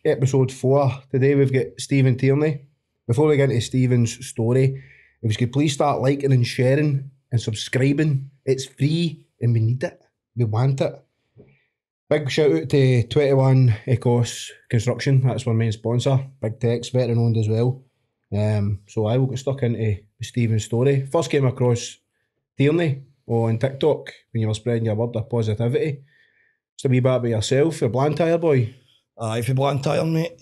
Ep.4. Today we've got Stephen Tierney. Before we get into Stephen's story, if you could please start liking and sharing and subscribing. It's free and we need it. We want it. Big shout out to 21 Ecos Construction. That's our main sponsor. Big Tech's veteran owned as well. So I will get stuck into Stephen's story. First came across Tierney on TikTok when you were spreading your word of positivity. Just a wee bit about yourself, a Blantyre boy. If you Blantyre, mate,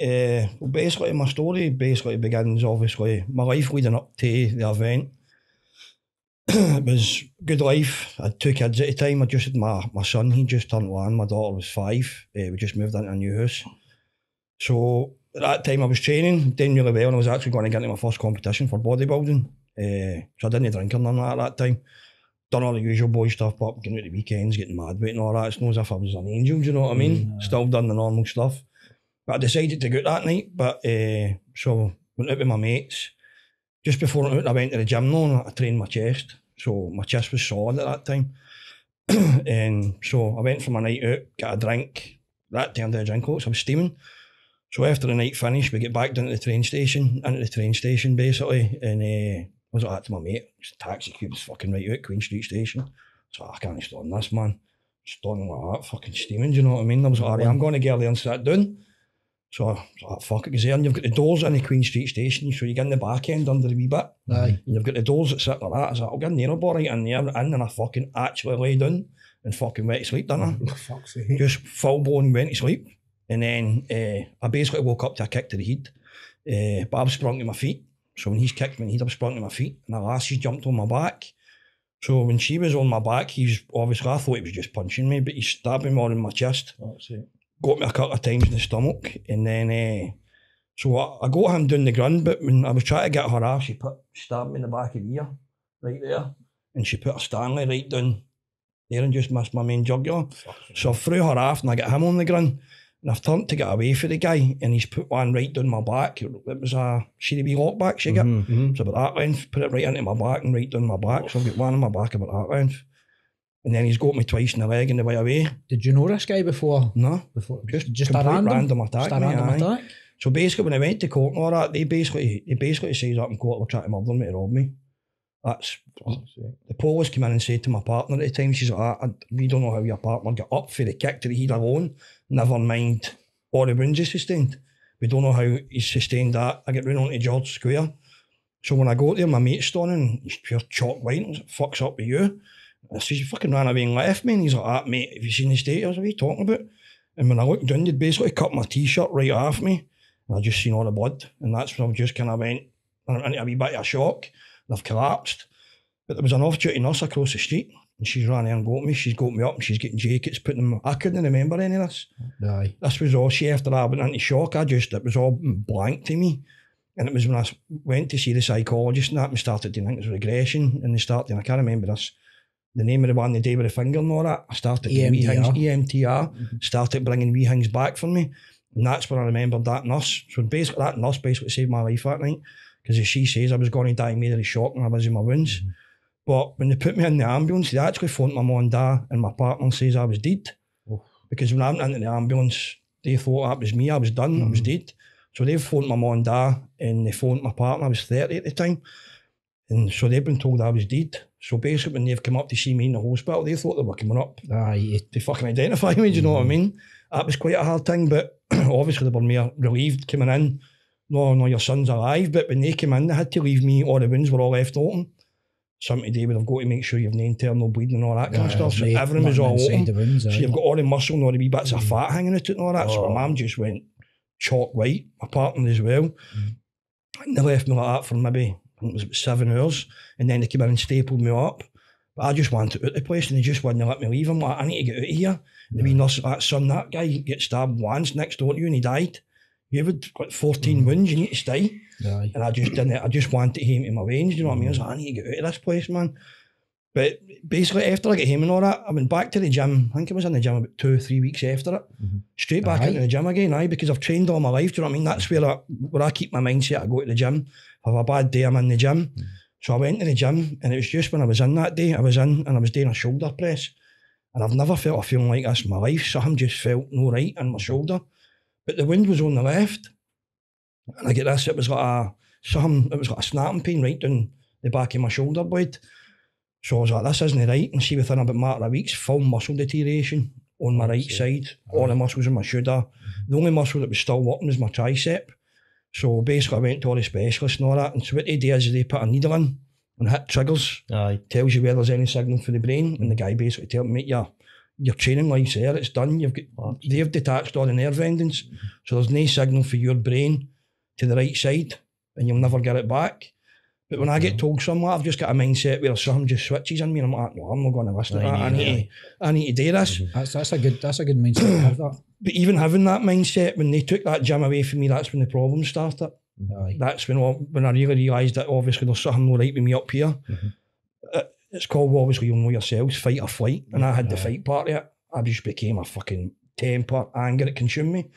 well, basically my story begins obviously my life leading up to the event. It was a good life. I had 2 kids at the time. I just had my son, he just turned 1, my daughter was 5. We just moved into a new house. So at that time I was training, doing really well, and I was actually going to get into my first competition for bodybuilding. So I didn't drink or none of that at that time. Done all the usual boy stuff, but getting out the weekends, getting mad weight and all that. It's not as if I was an angel, do you know what I mean? Still done the normal stuff. But I decided to go out that night, but so went out with my mates. Just before I went to the gym now, and I trained my chest. So my chest was solid at that time. And so I went for my night out, got a drink. That turned into a drink, so I was steaming. So after the night finished, we get back down to the train station basically, and I was like to my mate, taxi queue was fucking right out, Queen Street Station. So I can't stand this, man. Standing like that, fucking steaming, do you know what I mean? I was like, I'm going to get there and sit down. So I was like, fuck it, because there, and you've got the doors in the Queen Street Station, so you get in the back end under the wee bit. Aye. And you've got the doors that sit like that. I was like, I'll get in there, I'll right in there, and I fucking actually lay down and fucking went to sleep, didn't I? Fuck's sake. Just full blown went to sleep. And then I basically woke up to a kick to the head. But I was sprung to my feet. So when he's kicked me in the head, I was sprung to my feet. And the lassie jumped on my back. So when she was on my back, he's obviously, I thought he was just punching me, but he stabbed me more in my chest. That's it. Got me a couple of times in the stomach. And then, so I got him down the ground, but when I was trying to get her off, she stabbed me in the back of the ear, right there. And she put her Stanley right down there and just missed my main jugular. So I threw her off and I got him on the ground. And I've turned to get away from the guy, and he's put one right down my back. It was a CDB lockback she got. So about that length, put it right into my back and right down my back. So I've got one on my back about that length. And then he's got me twice in the leg on the way away. Did you know this guy before? No. Just a random attack. Just a random attack? So basically when I went to court and all that, they basically says up in court they're trying to murder me to rob me. That's the police came in and said to my partner at the time, she's like, we don't know how your partner got up for the kick to the head alone, never mind all the wounds he sustained. We don't know how he sustained that. I get run onto George Square. So when I got there, my mate's standing, he's pure chalk white. I was like, fuck's up with you? I says, you fucking ran away and left me. And he's like, mate, have you seen the state? I was like, what are you talking about? And when I looked down, they'd basically cut my t-shirt right off me. And I just seen all the blood. And that's when I just kind of went into a wee bit of a shock. And I've collapsed. But there was an off-duty nurse across the street. And she's ran there and got me. She's got me up and she's getting jackets, putting them. I couldn't remember any of this. Aye. This was all, after I went into shock, it was all blank to me. And it was when I went to see the psychologist and that, and started to think it was regression. And they started, and I can't remember this, the name of the one, the day with the finger and all that. I started EMTR. Started bringing wee things back for me. And that's when I remembered that nurse. So basically, that nurse basically saved my life that night. Because as she says, I was going to die immediately of shock and I was in my wounds. But when they put me in the ambulance, they actually phoned my mum and dad, and my partner says I was dead. Because when I went into the ambulance, they thought that was me, I was done, I was dead. So they phoned my mum and dad, and they phoned my partner, I was 30 at the time. And so they've been told I was dead. So basically when they've come up to see me in the hospital, they thought they were coming up to fucking identify me, do you know what I mean? That was quite a hard thing, but obviously they were more relieved coming in. No, your son's alive. But when they came in, they had to leave me, all the wounds were all left open. Something today would have got to make sure you've no internal bleeding and all that kind of stuff. So everything was all open. So you've got all the muscle and all the wee bits of fat hanging out and all that. So my mum just went chalk white, my partner as well. And they left me like that for maybe, I think it was about 7 hours. And then they came in and stapled me up. But I just wanted out of the place and they just wouldn't let me leave. I'm like, I need to get out of here. The wee nurse, that son, that guy gets stabbed once next door to you and he died. You had got 14 wounds, you need to stay. And I just didn't, I just wanted him in my veins, you know what I mean? I was like, I need to get out of this place, man. But basically, after I got home and all that, I went back to the gym. I think I was in the gym about 2 or 3 weeks after it. Straight back into the gym again, because I've trained all my life, do you know what I mean? That's where I keep my mindset. I go to the gym. If I have a bad day, I'm in the gym. So I went to the gym, and it was just when I was in that day, I was doing a shoulder press. And I've never felt a feeling like this in my life. Something just felt no right in my shoulder. but the wind was on the left. And I get this, it was like a snapping pain right down the back of my shoulder blade. So I was like, this isn't right. And see, within about a matter of weeks, full muscle deterioration on my right side. All the muscles in my shoulder. The only muscle that was still working was my tricep. So basically I went to all the specialists and all that. And so what they do is they put a needle in and hit triggers. Tells you where there's any signal for the brain. And the guy basically tells me, mate, your training life's there, it's done. They've detached all the nerve endings. So there's no signal for your brain to the right side and you'll never get it back. But when I get told something, I've just got a mindset where something just switches in me and I'm like, no, I'm not going to listen to that. I need to do this. That's a good mindset to have that. But even having that mindset, when they took that gym away from me, that's when the problems started. That's when I really realised that obviously there's something not right with me up here. It's called, obviously, you'll know yourselves, fight or flight. And I had the fight part of it. I just became a fucking temper, anger, it consumed me.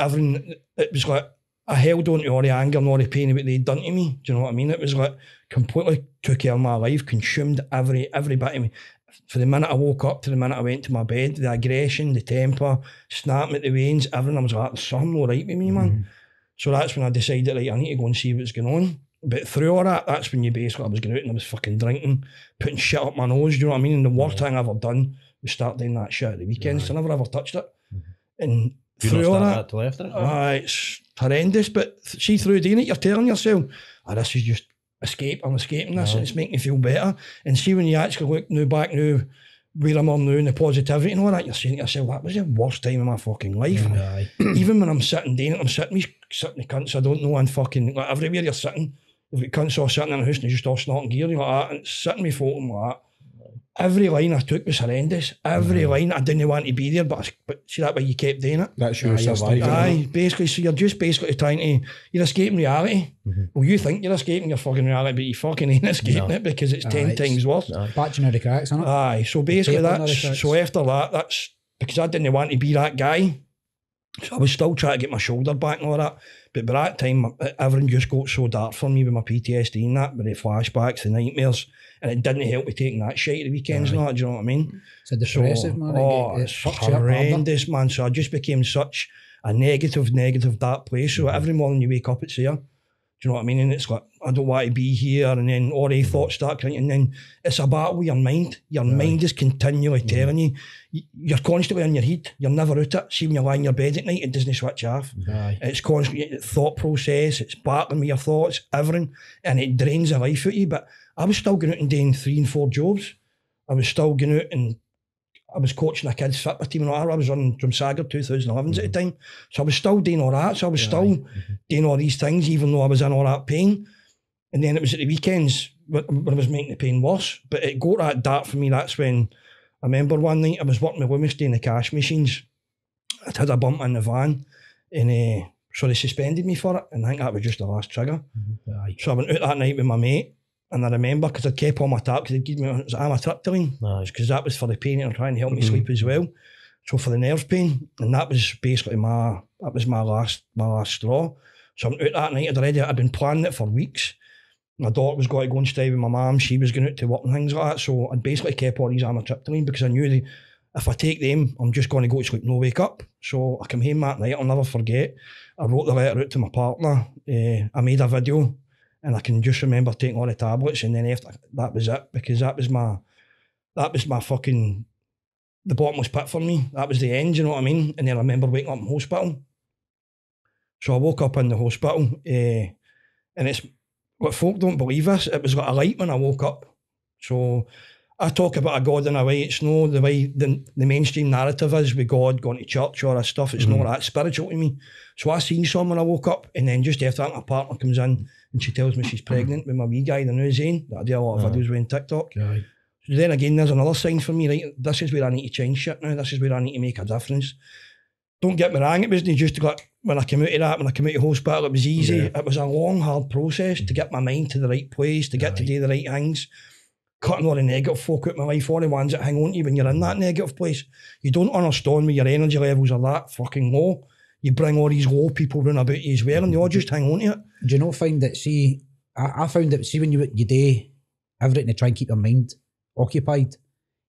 Everything, it was like, I held on to all the anger and all the pain of what they'd done to me. Do you know what I mean? It was like completely took care of my life, consumed every bit of me. For the minute I woke up to the minute I went to my bed, the aggression, the temper, snapping at the veins, everything, I was like, there's something not right with me, man. So that's when I decided, like, I need to go and see what's going on. But through all that, that's when I was going out and I was fucking drinking, putting shit up my nose, do you know what I mean? And the worst thing I ever done was start doing that shit at the weekends. I never ever touched it. And through all that, it's horrendous. But see, through doing it, you're telling yourself, this is just escape. I'm escaping this, and it's making me feel better. And see, when you actually look back now, where I'm on now, and the positivity and all that, you're saying to yourself, that was the worst time of my fucking life. Even when I'm sitting down, I'm sitting the cunts I don't know, and fucking like everywhere you're sitting, you've got cunts all sitting in the house and you're just all snorting gear, like that, and it's sitting with folk and like that. Every line I took was horrendous. Every line, I didn't want to be there, but see that way you kept doing it. That's your survival. Basically, so you're just basically trying to, you're escaping reality. Well, you think you're escaping your fucking reality, but you fucking ain't escaping it because it's 10 times worse. Patching out the cracks, isn't it? So basically so after that's because I didn't want to be that guy. So I was still trying to get my shoulder back and all that. But by that time, everything just got so dark for me with my PTSD and that, with the flashbacks, the nightmares. And it didn't help with taking that shit at the weekends and all that, do you know what I mean? It's a depressive, man. It's horrendous, man. So I just became such a negative, dark place. So every morning you wake up, it's there. Do you know what I mean? And it's like, I don't want to be here. And then all the thoughts start coming. And then it's a battle with your mind. Your mind is continually telling you, you're constantly in your head. You're never out it. See, when you lie in your bed at night, it doesn't switch off. It's constantly thought process. It's battling with your thoughts, everything. And it drains the life out of you. But I was still going out and doing 3 and 4 jobs. I was still going out and I was coaching a kids' football team and all that. I was on Drumsagger 2011s at the time. So I was still doing all that. So I was still doing all these things, even though I was in all that pain. And then it was at the weekends when I was making the pain worse. But it got that dark for me. That's when I remember one night I was working with Loomis doing the cash machines. I'd had a bump in the van and so they suspended me for it. And I think that was just the last trigger. So I went out that night with my mate. And I remember, because I'd kept on my tap, because they'd give me amitriptyline, because that was for the pain and trying to help me sleep as well. So for the nerve pain, and that was basically my last straw. So I went out that night, I'd been planning it for weeks. My daughter was going to go and stay with my mum, she was going out to work and things like that. So I'd basically kept all these amitriptyline because I knew if I take them, I'm just going to go to sleep, no wake up. So I came home that night, I'll never forget. I wrote the letter out to my partner, I made a video. And I can just remember taking all the tablets, and then after that was it, because that was my fucking, the bottomless pit for me. That was the end, you know what I mean? And then I remember waking up in hospital. So I woke up in the hospital, and it's, what folk don't believe this, it was like a light when I woke up. So I talk about a God in a way, it's no the way the mainstream narrative is with God going to church or that stuff, it's not that spiritual to me. So I seen someone when I woke up, and then just after that my partner comes in and she tells me she's pregnant with my wee guy, the new Zane, that I do a lot of videos with on TikTok. So then again, there's another sign for me, right? This is where I need to change shit now, this is where I need to make a difference. Don't get me wrong, it wasn't just like, when I came out of that, when I came out of hospital, it was easy. It was a long, hard process to get my mind to the right place, to get to do the right things. Cutting all the negative folk out of my life, all the ones that hang on to you when you're in that negative place. You don't understand when your energy levels are that fucking low. You bring all these low people round about you as well, and they all just hang on to it. Do you not find that, I found that, when you do everything to try and keep your mind occupied,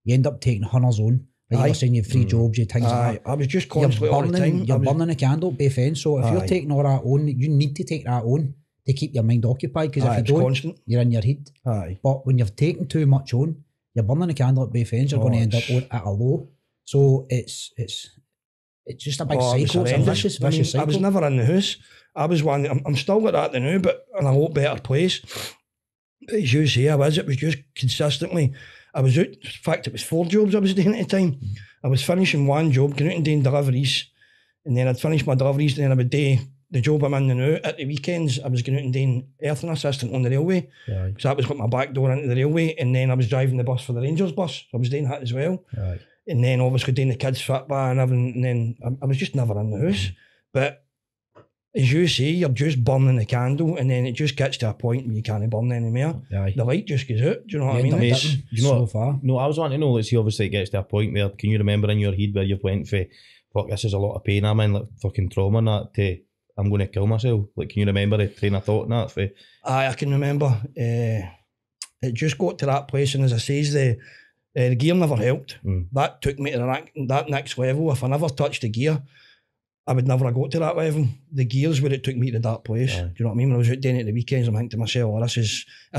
you end up taking hunter's own. Like Aye. you're saying, you have 3 jobs, you had things like Aye, that. I was just constantly all the time. You're burning the candle at both ends. So if you're taking all that on, you need to take that on to keep your mind occupied. Because if you don't, constant. you're in your head. Aye. But when you're taking too much on, you're burning the candle at both ends. You're going to end up at a low. So it's just a big cycle. It's a vicious cycle. I was never in the house. I was one. I'm still like that now, but in a lot better place. But as you say, it was just consistently. I was out. In fact, it was 4 jobs I was doing at the time. I was finishing one job, going out and doing deliveries, and then I'd finish my deliveries, and then I would do the job I'm in now. At the weekends, I was going out and doing earthing assistant on the railway. Right. So that was got my back door into the railway, and then I was driving the bus for the Rangers bus. So I was doing that as well. Right. And then obviously doing the kids' football and everything, and then I was just never in the house. But as you say, you're just burning the candle, and then it just gets to a point where you can't burn anymore. Aye. The light just goes out. Do you know what I mean? Mate, You know so what? far. No, I was wanting to know, let's see, obviously it gets to a point where, can you remember in your head where you've went for, fuck, this is a lot of pain I'm in, like fucking trauma and that, to, I'm going to kill myself? Like, can you remember the train of thought and that? For, Aye, I can remember. It just got to that place, and as I says, the gear never helped. That took me to that next level. If I never touched the gear, I would never have got to that level. The gears where it took me to that place. Aye. Do you know what I mean? When I was out doing it at the weekends, I'm thinking to myself, oh, this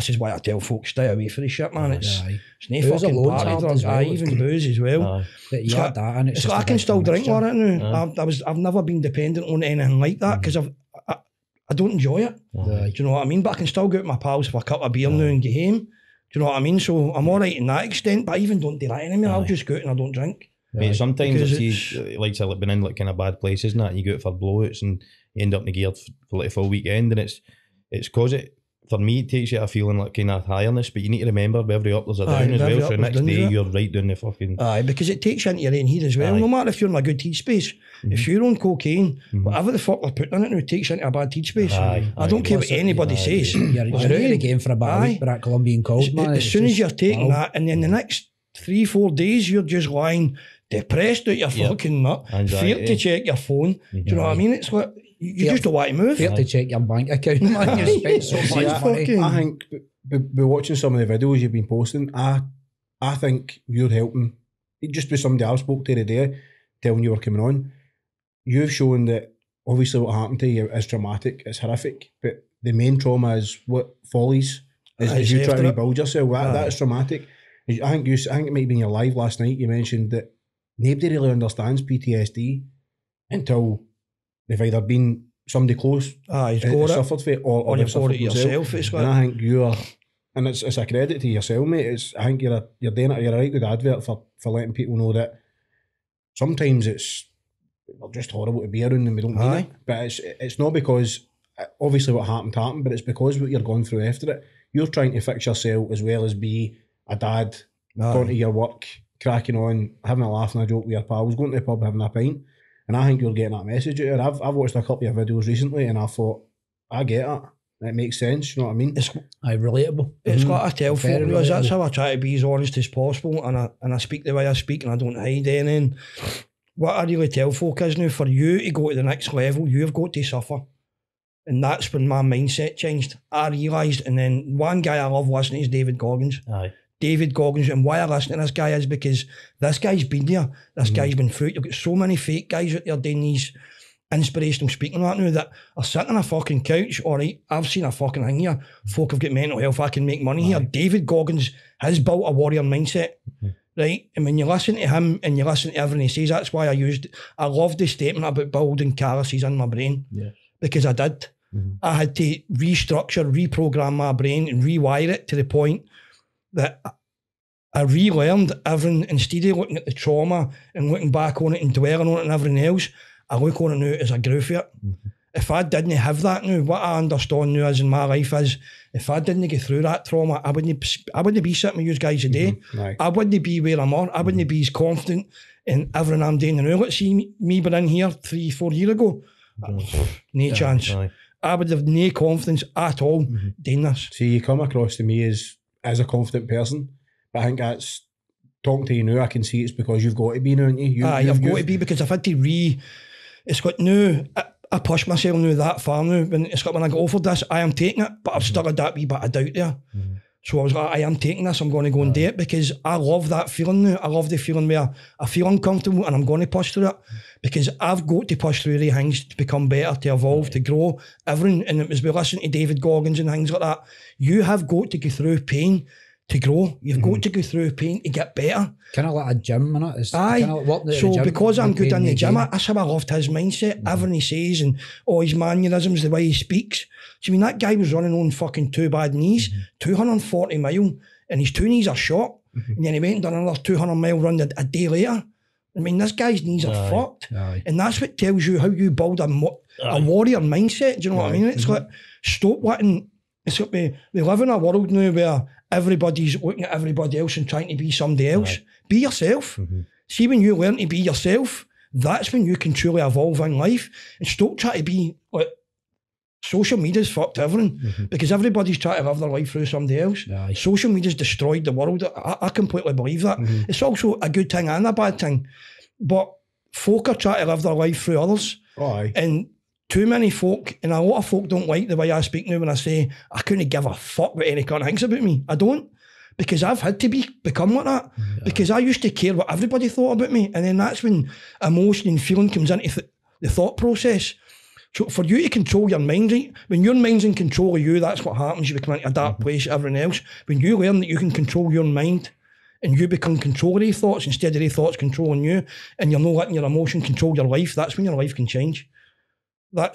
is why I tell folks, stay away from the shit, man. It's Aye. no Booze fucking alone's party hard drugs. as well. Aye, even booze as well. aye. But you So add that in, it's So just I a can big still drink mixture. with it now. I've never been dependent on anything like that because I don't enjoy it. Aye. Do you know what I mean? But I can still go out with my pals for a cup of beer now and get home. Do you know what I mean? So I'm all right in that extent, but I even don't do that anymore. I'll just go out and I don't drink. Mate, sometimes Because it's like I've been in like kind of bad places and that, and you go out for blowouts and you end up in the gear for like a full weekend, and it's cause it, for me, it takes you a feeling like kind of higherness, but you need to remember with every up there's a down as every well, so up the next there's day downs, you're right down the fucking... Aye, because it takes you into your own head as well. Aye. No matter if you're in a good heat space, if you're on cocaine, whatever the fuck they're putting in it now, it takes you into a bad heat space. Aye, I don't care what anybody says. You're out of the game for about a week with that Colombian cold, man. As It's soon as just- you're taking wow. that, and then the next 3-4 days, you're just lying depressed out your fucking nut, Anxiety. fear to check your phone. Do you know what I mean? It's like, you just don't want to move. Fear to check your bank account, man. You spent so See, much money. I think by watching some of the videos you've been posting, I think you're helping. Just by somebody I spoke to today, telling you were coming on, you've shown that obviously what happened to you is traumatic, it's horrific, but the main trauma is what follies is you trying to rebuild yourself. That is traumatic. I think it might be in your live last night. You mentioned that nobody really understands PTSD until they've either been somebody close He's got it. suffered for it, or You've they've got suffered it yourself. It's and like, I think you are, and it's a credit to yourself, mate. I think you're doing it. You're a right good advert for letting people know that sometimes we're just horrible to be around and we don't mean it. But it's not because obviously what happened, but it's because what you're going through after it. You're trying to fix yourself as well as be a dad, going to your work, cracking on, having a laugh and a joke with your pals, going to the pub, having a pint. And I think you're getting that message out there. I've watched a couple of videos recently and I thought, I get it. It makes sense, you know what I mean? it's Relatable. what I tell Very folk, because that's relatable. how I try to be as honest as possible, and I speak the way I speak, and I don't hide anything. What I really tell folk is now, for you to go to the next level, you've got to suffer. And that's when my mindset changed. I realised, and then one guy I love listening is David Goggins. Aye. David Goggins, and why I listen to this guy is because this guy's been there. This guy's been through it. You've got so many fake guys out there doing these inspirational speaking like now that are sitting on a fucking couch. All right, I've seen a fucking thing here. Folk have got mental health. I can make money here. David Goggins has built a warrior mindset. Right, and when you listen to him and you listen to everything he says, that's why I love the statement about building calluses in my brain. Yeah. Because I did. I had to restructure, reprogram my brain and rewire it to the point that I relearned everything. Instead of looking at the trauma and looking back on it and dwelling on it and everything else, I look on it now as I grew for it. If I didn't have that now, what I understand now is in my life is, if I didn't get through that trauma, I wouldn't be sitting with you guys today. Right. I wouldn't be where I'm at. I wouldn't be as confident in everything I'm doing now. Let's see me been in here 3-4 years ago. No chance. Aye. I would have no confidence at all doing this. See, you come across to me as a confident person, but I think that's, talking to you now, I can see it's because you've got to be now, aren't you? I've got to be, because I've had to it's got now, I push myself now that far now, when it's got, when I got offered this, I am taking it, but I've still had that wee bit of doubt there. So I was like, I am taking this, I'm going to go and do it, because I love that feeling now. I love the feeling where I feel uncomfortable and I'm going to push through it, because I've got to push through the things to become better, to evolve, to grow, everything. And it was we listening to David Goggins and things like that. You have got to go through pain to grow. You've got to go through pain to get better. Kind of like a gym, innit? It's Aye. kind of like working at So the gym, because I'm good in the gym, game. that's how I loved his mindset, everything he says, and all his mannerisms, the way he speaks. So I mean, that guy was running on fucking 2 bad knees, 240 mile, and his 2 knees are shot. And then he went and done another 200-mile run a day later. I mean, this guy's knees are fucked. Aye. And that's what tells you how you build a warrior mindset. Do you know what I mean? It's like, stop letting, it's like we live in a world now where everybody's looking at everybody else and trying to be somebody else. Be yourself. See, when you learn to be yourself, that's when you can truly evolve in life. And stop trying to be like, social media's fucked everything, because everybody's trying to live their life through somebody else. Aye. Social media's destroyed the world. I completely believe that. It's also a good thing and a bad thing. But folk are trying to live their life through others. Aye. And too many folk, and a lot of folk don't like the way I speak now when I say I couldn't give a fuck what any cunt thinks about me. I don't. Because I've had to become like that. Because I used to care what everybody thought about me. And then that's when emotion and feeling comes into the thought process. So for you to control your mind, right? When your mind's in control of you, that's what happens. You become into a dark place, everything else. When you learn that you can control your mind and you become control of these thoughts instead of these thoughts controlling you, and you're not letting your emotion control your life, that's when your life can change. I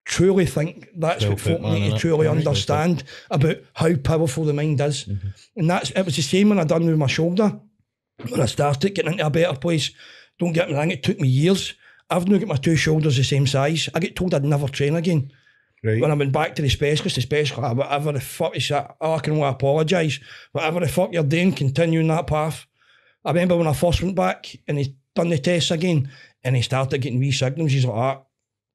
truly think that's what folk need to truly understand about how powerful the mind is. And it was the same when I done with my shoulder. When I started getting into a better place, don't get me wrong, it took me years. I've now got my 2 shoulders the same size. I get told I'd never train again. Right. When I went back to the specialist, whatever the fuck is that? I can only apologise. Whatever the fuck you're doing, continuing that path. I remember when I first went back and he done the tests again and he started getting wee signals. He's like,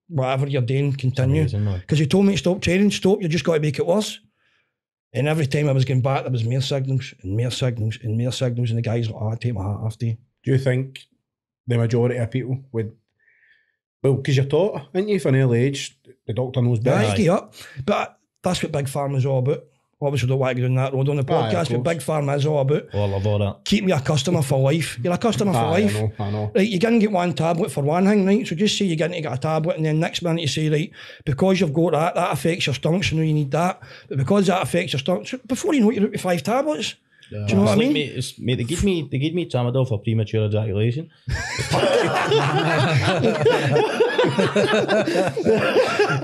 whatever you're doing, continue. Because he told me to stop training, you just got to make it worse. And every time I was going back, there was more signals and more signals and more signals. And the guy's like, I take my hat off to you. Do you think the majority of people would, well, because you're taught, aren't you, from an early age, the doctor knows best. But that's what Big Pharma's all about. Obviously, don't want to go down that road on the podcast, but Big Pharma is all about. Oh, I love all that. Keep me a customer for life. You're a customer for life. I know. Right, you're going to get one tablet for one thing, right? So just say you're going to get a tablet, and then next minute you say, right, because you've got that affects your stomach, so now you need that. But because that affects your stomach, so before you know it, you're out with 5 tablets. Do you know what I mean? Mate, they give me tramadol for premature ejaculation.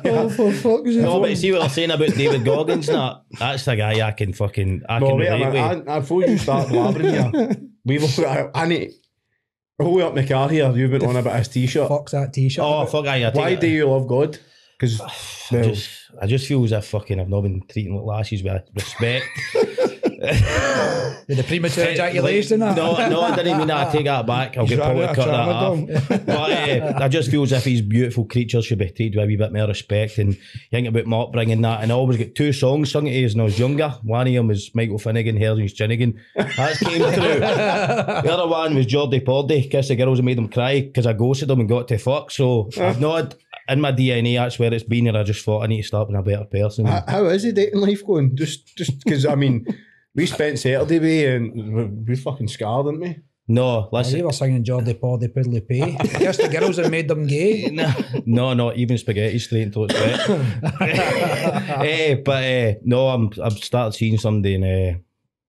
Oh, for fuck's sake. No, but see what they're saying about David Goggins? That's the guy I can relate with. Before you start blabbering here, I need all the way up my car here. You've been on about his t-shirt. Fuck's that t-shirt. Oh, fuck, Why do you love God? Because I just feel as if I've not been treating like lasses with respect. With the premature ejaculation. No, I didn't mean that. I take that back. I'll get Paul to cut that off. But I just feel as if these beautiful creatures should be treated with a wee bit more respect. And you think about Mark bringing that, and I always get 2 songs sung at us when I was younger. One of them was Michael Finnegan, Herding's Chinnigan. That came through. The other one was Geordie Pordy, Kiss the Girls and Made Them Cry, because I ghosted them and got to fuck. So I've not, in my DNA, that's where it's been, and I just thought I need to start being a better person. How is the dating life going? Just because, I mean, we spent Saturday way and we're fucking scarred, aren't we? No, listen. You were singing Geordie Pordy Piddly Pay. Guess the girls that made them gay. No, not even spaghetti straight into its wet. No, I'm started seeing somebody and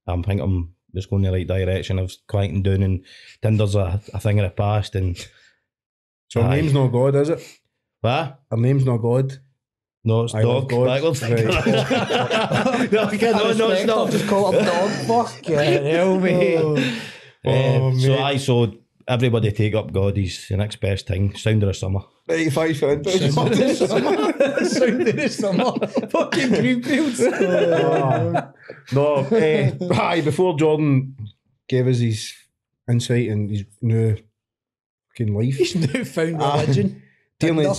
I think I'm just going in the right direction. I was quieting down and Tinder's a thing of the past. And so her name's not God, is it? What? Her name's not God. No, it's Dog. Backwards. Right. No, it's not. Just call it Dog. Fuck hell, mate. So everybody take up God. He's the next best thing. Sound of the summer. 85 for inches. Sound of the summer. Fucking Greenfields. No, before Jordan gave us his insight and his new fucking life. His newfound religion. Tierney,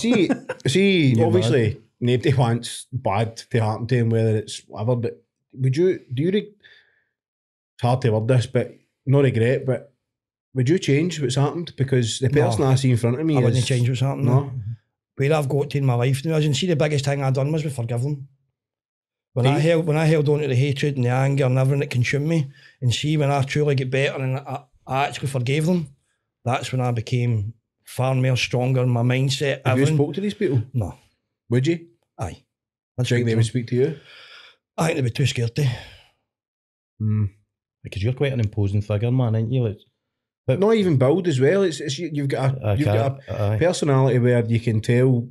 see, obviously, nobody wants bad to happen to him, whether it's whatever, but it's hard to word this, but not regret, but would you change what's happened? Because the person I see in front of me I wouldn't change what's happened. No. Where I've got to in my life now, as you can see, the biggest thing I done was we forgive them. When I held on to the hatred and the anger and everything that consumed me, and see when I truly get better and I actually forgave them, that's when I became far more stronger in my mindset. Have you spoke to these people? No. Would you? Aye. Do you think they would speak to you? I think they'd be too scared to. Because you're quite an imposing figure, man, aren't you? But not even build as well. It's you've got a personality where you can tell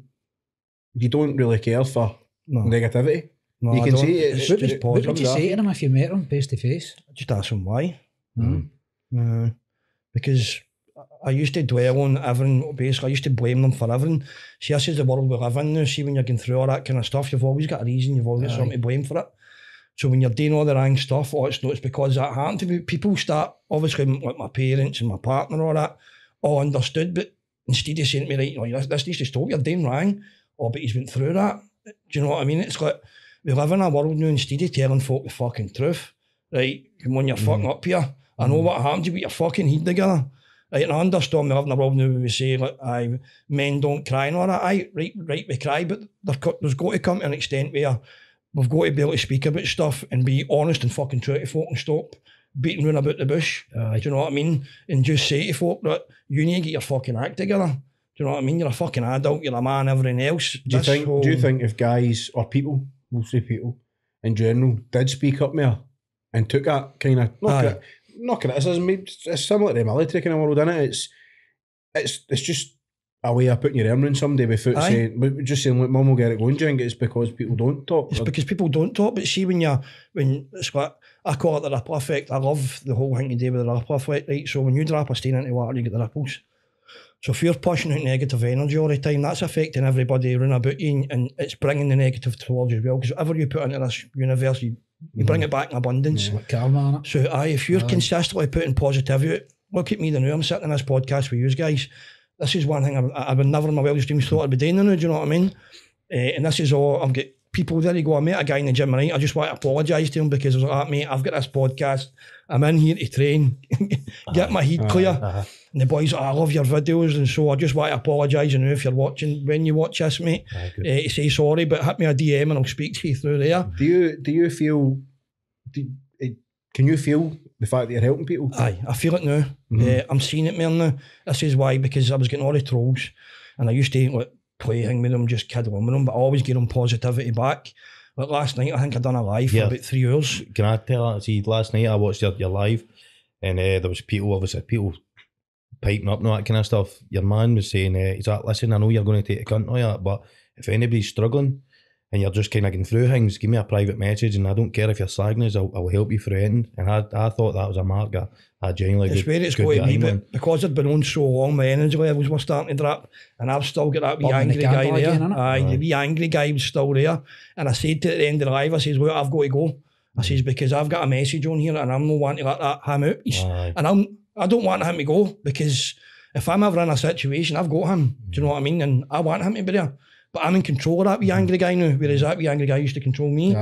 you don't really care for negativity. No, you can see it's just What positive. would you say to them if you met them face to face? Just ask them why. Because I used to dwell on everything, basically I used to blame them for everything. See, this is the world we live in now. See, when you're going through all that kind of stuff, you've always got a reason, you've always got something to blame for it. So when you're doing all the wrong stuff, it's because that happened to me. People start, obviously, like my parents and my partner, all that, all understood, but instead of saying to me, right, this needs to stop, you're doing wrong, but he's went through that. Do you know what I mean? It's like, we live in a world now, instead of telling folk the fucking truth, right, when you're fucking up here, I know what happened to you, but your fucking head together. Right, and I understand we live in a world now where we say, like, men don't cry and all that. Right, we cry, but there's got to come to an extent where we've got to be able to speak about stuff and be honest and fucking true to folk and stop beating around about the bush. Do you know what I mean? And just say to folk that you need to get your fucking act together. Do you know what I mean? You're a fucking adult, you're a man, everything else. Do you think if guys or people, we'll say people in general, did speak up more and took that kind of not criticism, it's similar to the military kind of world, isn't it? It's just a way of putting your arm around somebody without saying, look, mum will get it going. Do you think it's because people don't talk? It's because people don't talk, but see when it's what I call it the ripple effect. I love the whole thing to do with the ripple effect, right? So when you drop a stain into water, you get the ripples. So if you're pushing out negative energy all the time, that's affecting everybody around about you, and it's bringing the negative towards you as well, because whatever you put into this universe, you bring it back in abundance. Like karma. So if you're consistently putting positivity out, look at me now, I'm sitting in this podcast with you guys. This is one thing I would never in my wildest dreams thought I'd be doing now, do you know what I mean? And this is all, I've got people, there you go, I met a guy in the gym, right? I just want to apologise to him because I was like, mate, I've got this podcast, I'm in here to train, get my head clear. And the boys, I love your videos, and so I just want to apologise, and if you're watching, when you watch this, mate, to say sorry, but hit me a DM and I'll speak to you through there. Do you feel, can you feel the fact that you're helping people? Aye, I feel it now. I'm seeing it more now. This is why, because I was getting all the trolls, and I used to like playing with them, just kidding with them, but I always give them positivity back. Like last night, I think I done a live for about 3 hours. Can I tell that? See, last night I watched your live, and there was people piping up and all that kind of stuff. Your man was saying, he's like, listen, I know you're going to take a cunt or that, but if anybody's struggling and you're just kind of going through things, give me a private message, and I don't care if you're slagging us, I'll help you through anything. And I thought that was a mark. I genuinely it's where it's going to be, but because I'd been on so long, my energy levels were starting to drop, and I've still got that wee angry guy there. Again, the wee angry guy was still there. And I said to at the end of the live, I says, well, I've got to go. I says, because I've got a message on here and I'm not wanting to let that him out. And I don't want him to go, because if I'm ever in a situation, I've got him. Do you know what I mean? And I want him to be there. But I'm in control of that wee angry guy now, whereas that wee angry guy used to control me.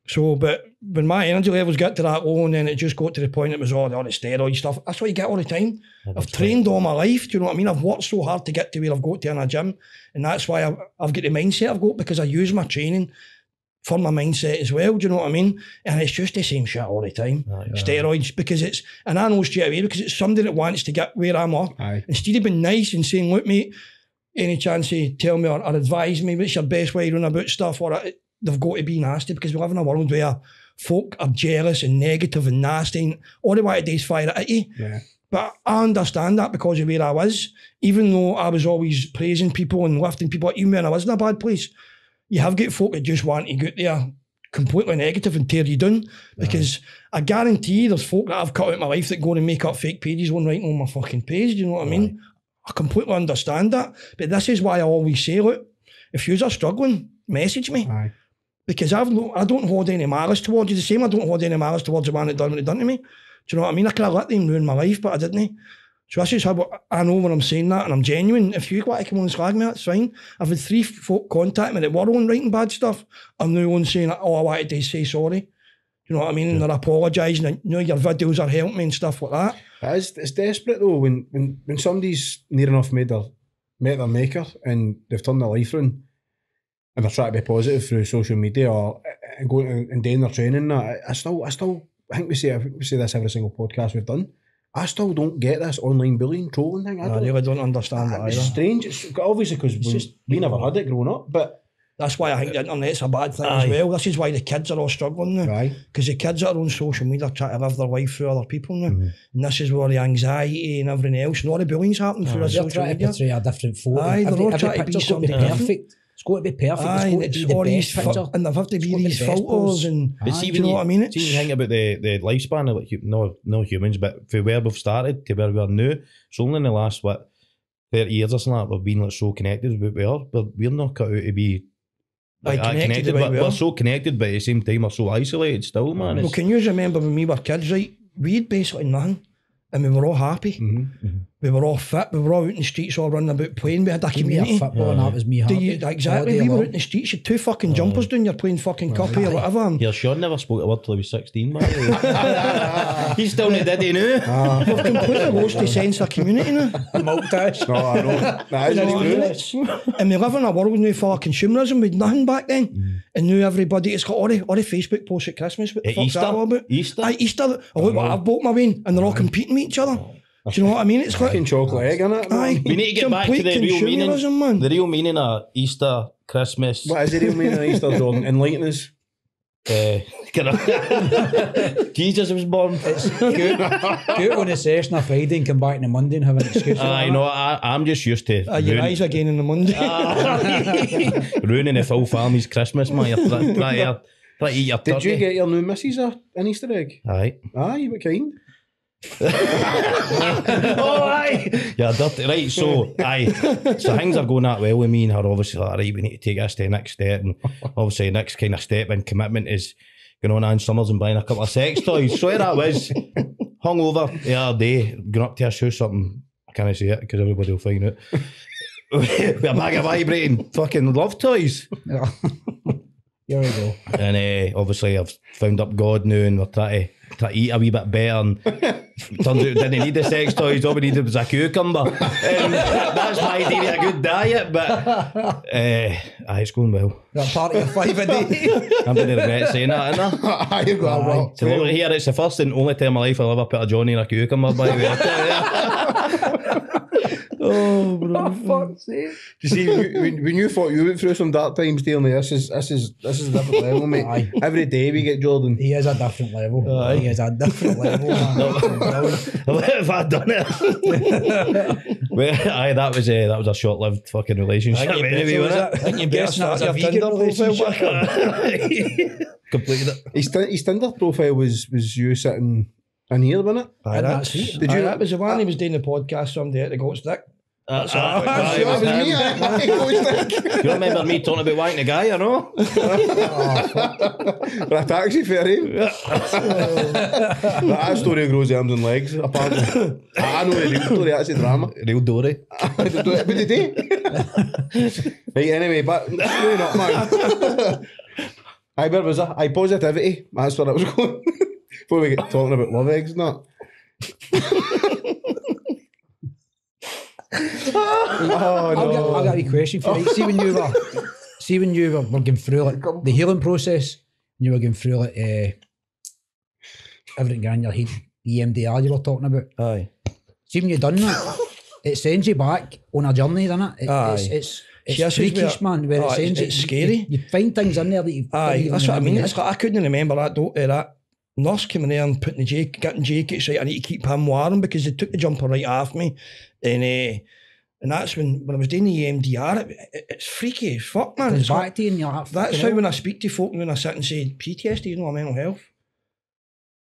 So, but when my energy levels got to that low, and then it just got to the point it was all the steroid stuff. That's what you get all the time. I've trained all my life, do you know what I mean? I've worked so hard to get to where I've got to in a gym, and that's why I've got the mindset I've got, because I use my training for my mindset as well, do you know what I mean? And it's just the same shit all the time. Steroids, because it's, and I know straight away, because it's somebody that wants to get where I'm at. Instead of being nice and saying, look mate, any chance you tell me or advise me what's your best way to run about stuff, or they've got to be nasty, because we live in a world where folk are jealous and negative and nasty, and all they want to do is fire it at you. But I understand that because of where I was. Even though I was always praising people and lifting people up, even when I was in a bad place, you have got folk that just want to get there completely negative and tear you down. Because I guarantee there's folk that I've cut out of my life that go and make up fake pages one right on my fucking page, do you know what I mean? I completely understand that. But this is why I always say, look, if you are struggling, message me. Because I don't hold any malice towards you. The same, I don't hold any malice towards the man that done what he done to me. Do you know what I mean? I could have let them ruin my life, but I didn't. So this is how I know when I'm saying that, and I'm genuine. If you want to come on and slag me, that's fine. I've had 3 folk contact me that were on writing bad stuff. I'm now on saying, oh, I wanted to say sorry. Do you know what I mean? And they're apologising, and you know, your videos are helping me and stuff like that. It's desperate though, when somebody's near enough met their maker and they've turned their life around, and they're trying to be positive through social media, and going and doing their training. And that, I still, I think we say this every single podcast we've done. I still don't get this online bullying, trolling thing. I really don't understand it It's either. strange. It's obviously because we never had it growing up, but That's why I think the internet's a bad thing as well. This is why the kids are all struggling now. Because the kids that are on social media trying to live their life through other people now. And this is where the anxiety and everything else and all the bullying's happening through the social media. They're trying to portray a different photo. They're all trying to be something perfect. It's got to be perfect. It's got to be the best picture. And they've had to be these filters and do you know what I mean? See, you think about the lifespan of like, no humans, but for where we've started to where we are now, it's only in the last 30 years or something that we've been like so connected with we are, but we're not cut out to be connected, but we're so connected, but at the same time we're so isolated still, man. Well, can you remember when we were kids, right? We had basically nothing and we were all happy. We were all fit, we were all out in the streets all running about playing, we had a community. Football and that was me happy. Exactly, we were out in the streets, you had 2 fucking jumpers doing, you're playing fucking cuppy or whatever. Yeah, Sean never spoke a word till he was 16, man. He's still not did he now? We've completely lost the sense of community now. Multish. no, I know. That is And we live in a world now full of consumerism with nothing back then. And now everybody, it's got all the Facebook posts at Christmas. What the fuck's that all about? Easter. Easter. Oh, look what I've bought my way, and they're all competing with each other. Do you know what I mean? It's fucking chocolate egg, isn't it? Aye, we need to get back to the real meaning. Man. The real meaning of Easter, Christmas. What is the real meaning of Easter, Jordan? Enlighten us. Jesus was born. Go on a session on Friday and come back on a Monday and have an excuse. I know. I'm just used to your eyes again on the Monday. Ruining the full family's Christmas, man. You're trying to eat your turkey. Did you get your new missus an Easter egg? Aye. Aye, what kind? Oh, aye. Yeah, dirty. Right, so things are going that well with me and her. Obviously, like, right, we need to take this to the next step, and obviously the next kind of step in commitment is going on Ann Summers and buying a couple of sex toys. So where that was, hungover the other day, going up to her shoe something, I can't say it because everybody will find out, with a bag of vibrating fucking love toys. Here we go. And obviously I've found up God now and we're trying to eat a wee bit better, and turns out we didn't need the sex toys, all we needed was a cucumber. That's my idea of a good diet, but it's going well. That party of 5 a day. I'm going to regret saying that, innit? You've got a well. To look here, it's the first and only time in my life I'll ever put a Johnny in a cucumber, by the way. Oh, bro! Fuck's sake! You see, when you thought you went through some dark times, Tierney, this is a different level, mate. Aye. Every day we get Jordan. He is a different level. He is a different level. What have I done it? Well, aye, that was a short-lived fucking relationship. Anyway, I think you better start your Tinder profile. Completed it. His Tinder profile was you sitting in here, wasn't it? Aye, that's it. Did you? That was the one he was doing the podcast someday at the Goat Stick. That's that was me. You remember me talking about wanking a guy, or no? For a taxi fare, eh? That story grows arms and legs, apparently. I know the real story, that's the drama. Real Dory. What did he? Right, anyway, but really not, man. Aye, where was I? Aye, positivity. That's where I was going. Before we get talking about love eggs and that. I've got a question for you. See when you were going through like the healing process, and you were going through like everything going in your head, the EMDR you were talking about. Aye. See when you've done that, it sends you back on a journey, doesn't it? It's freakish, man. Where it sends it's scary. You find things in there that you. Aye, that's what I mean. It's like I couldn't remember that nurse coming there and putting getting jackets right. I need to keep him warm because they took the jumper right off me, and that's when I was doing the EMDR. It's freaky as fuck, man. It's back to you and you're like, that's how when I speak to folk and when I sit and say PTSD is not mental health.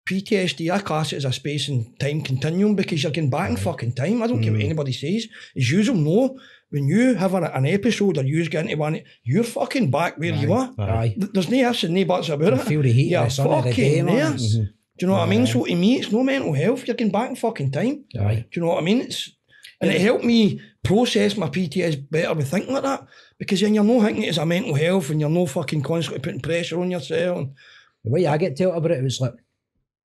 PTSD, I class it as a space and time continuum because you're getting back in fucking time. I don't care what anybody says. As usual, know when you have an episode or you get into one, you're fucking back where you are. Aye. There's no ifs and no buts about it. Feel the heat. You're fucking there. Mm-hmm. Do you know what I mean? So to me, it's no mental health. You're getting back in fucking time. Aye. Do you know what I mean? It helped me process my PTSD better with thinking like that because then you're not thinking it as a mental health and you're not fucking constantly putting pressure on yourself. And the way I get told about it was like,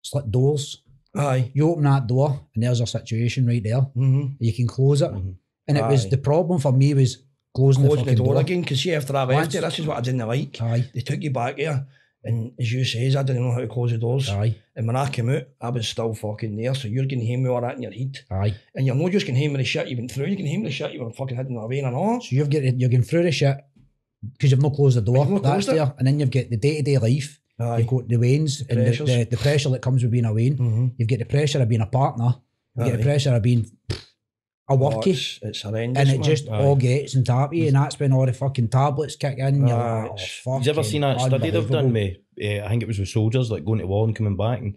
it's like doors. Aye. You open that door and there's a situation right there. Mm-hmm. You can close it. Mm-hmm. And it was the problem for me was closing the fucking door again because see after I left it, this is what I didn't like. Aye. They took you back there And as you says, I didn't know how to close the doors. Aye. And when I came out, I was still fucking there. So you're getting home with all that in your head. Aye. And you're not just getting home with the shit you went through, you're getting home with the shit you were fucking hidden away and all. So you're getting through the shit because you've not closed the door. You've not That's closed it. there. And then you've got the day-to-day life. Aye. You've got the wains and the pressure that comes with being a Wayne. Mm-hmm. You've got the pressure of being a partner. You get the pressure of being a workie. It's horrendous. And it man. just all gets on top of you, and that's when all the fucking tablets kick in. You're like, oh, Have you ever seen that study they've done unbelievable. with, I think it was with soldiers, like going to war and coming back, and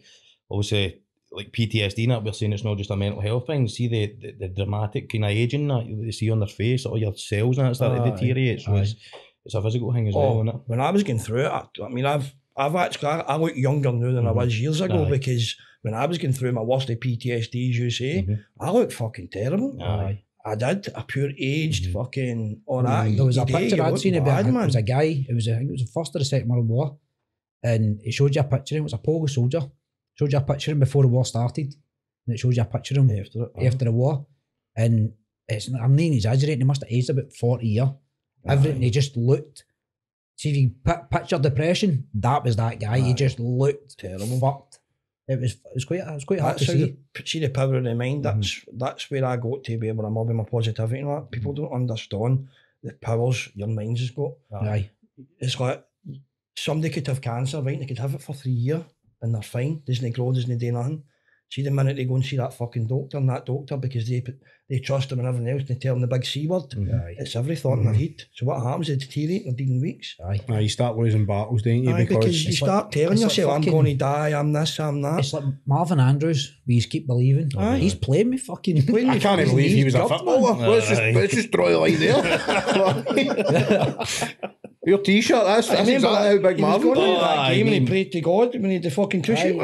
obviously like PTSD and that, we're saying it's not just a mental health thing. See the dramatic kind of aging that you see on their face, all your cells and that start to deteriorate. So it's a physical thing as well, isn't it? When I was going through it, I mean, I've actually, I look younger now than I was years ago because when I was going through my worst of PTSD, as you say, I looked fucking terrible. Aye. I did. A pure aged fucking all that. There was a You picture you I'd look seen about bad, it. man. It was a guy. I think it was the first or the Second World War, and it showed you a picture. It was a Polish soldier. Showed you a picture of him before the war started, and it shows you a picture of him after the war. And I'm not exaggerating. He must have aged about 40 years. Everything. He just looked. See, if you picture depression, that was that guy. He just looked terrible. Fucked. It was quite hard to see. See the power of the mind. That's where I got to be, where I'm all with my positivity and all that. People don't understand the powers your mind's has got. Aye. It's like somebody could have cancer, right? They could have it for 3 years and they're fine. Doesn't grow, doesn't do nothing. See the minute they go and see that fucking doctor and that doctor because they trust them and everything else, and they tell them the big C word. It's every thought in their head. So what happens? They deteriorate in 13 weeks. Aye, you start losing battles, don't you? Because you start telling yourself, I'm going to die, I'm this, I'm that. It's like Marvin Andrews, we just keep believing. He's playing me fucking. I can't believe he was a footballer. Let's just draw a line there. Your t-shirt, that's exactly how big Marvin was. He was was. that game and he prayed to God when he had the fucking cruciate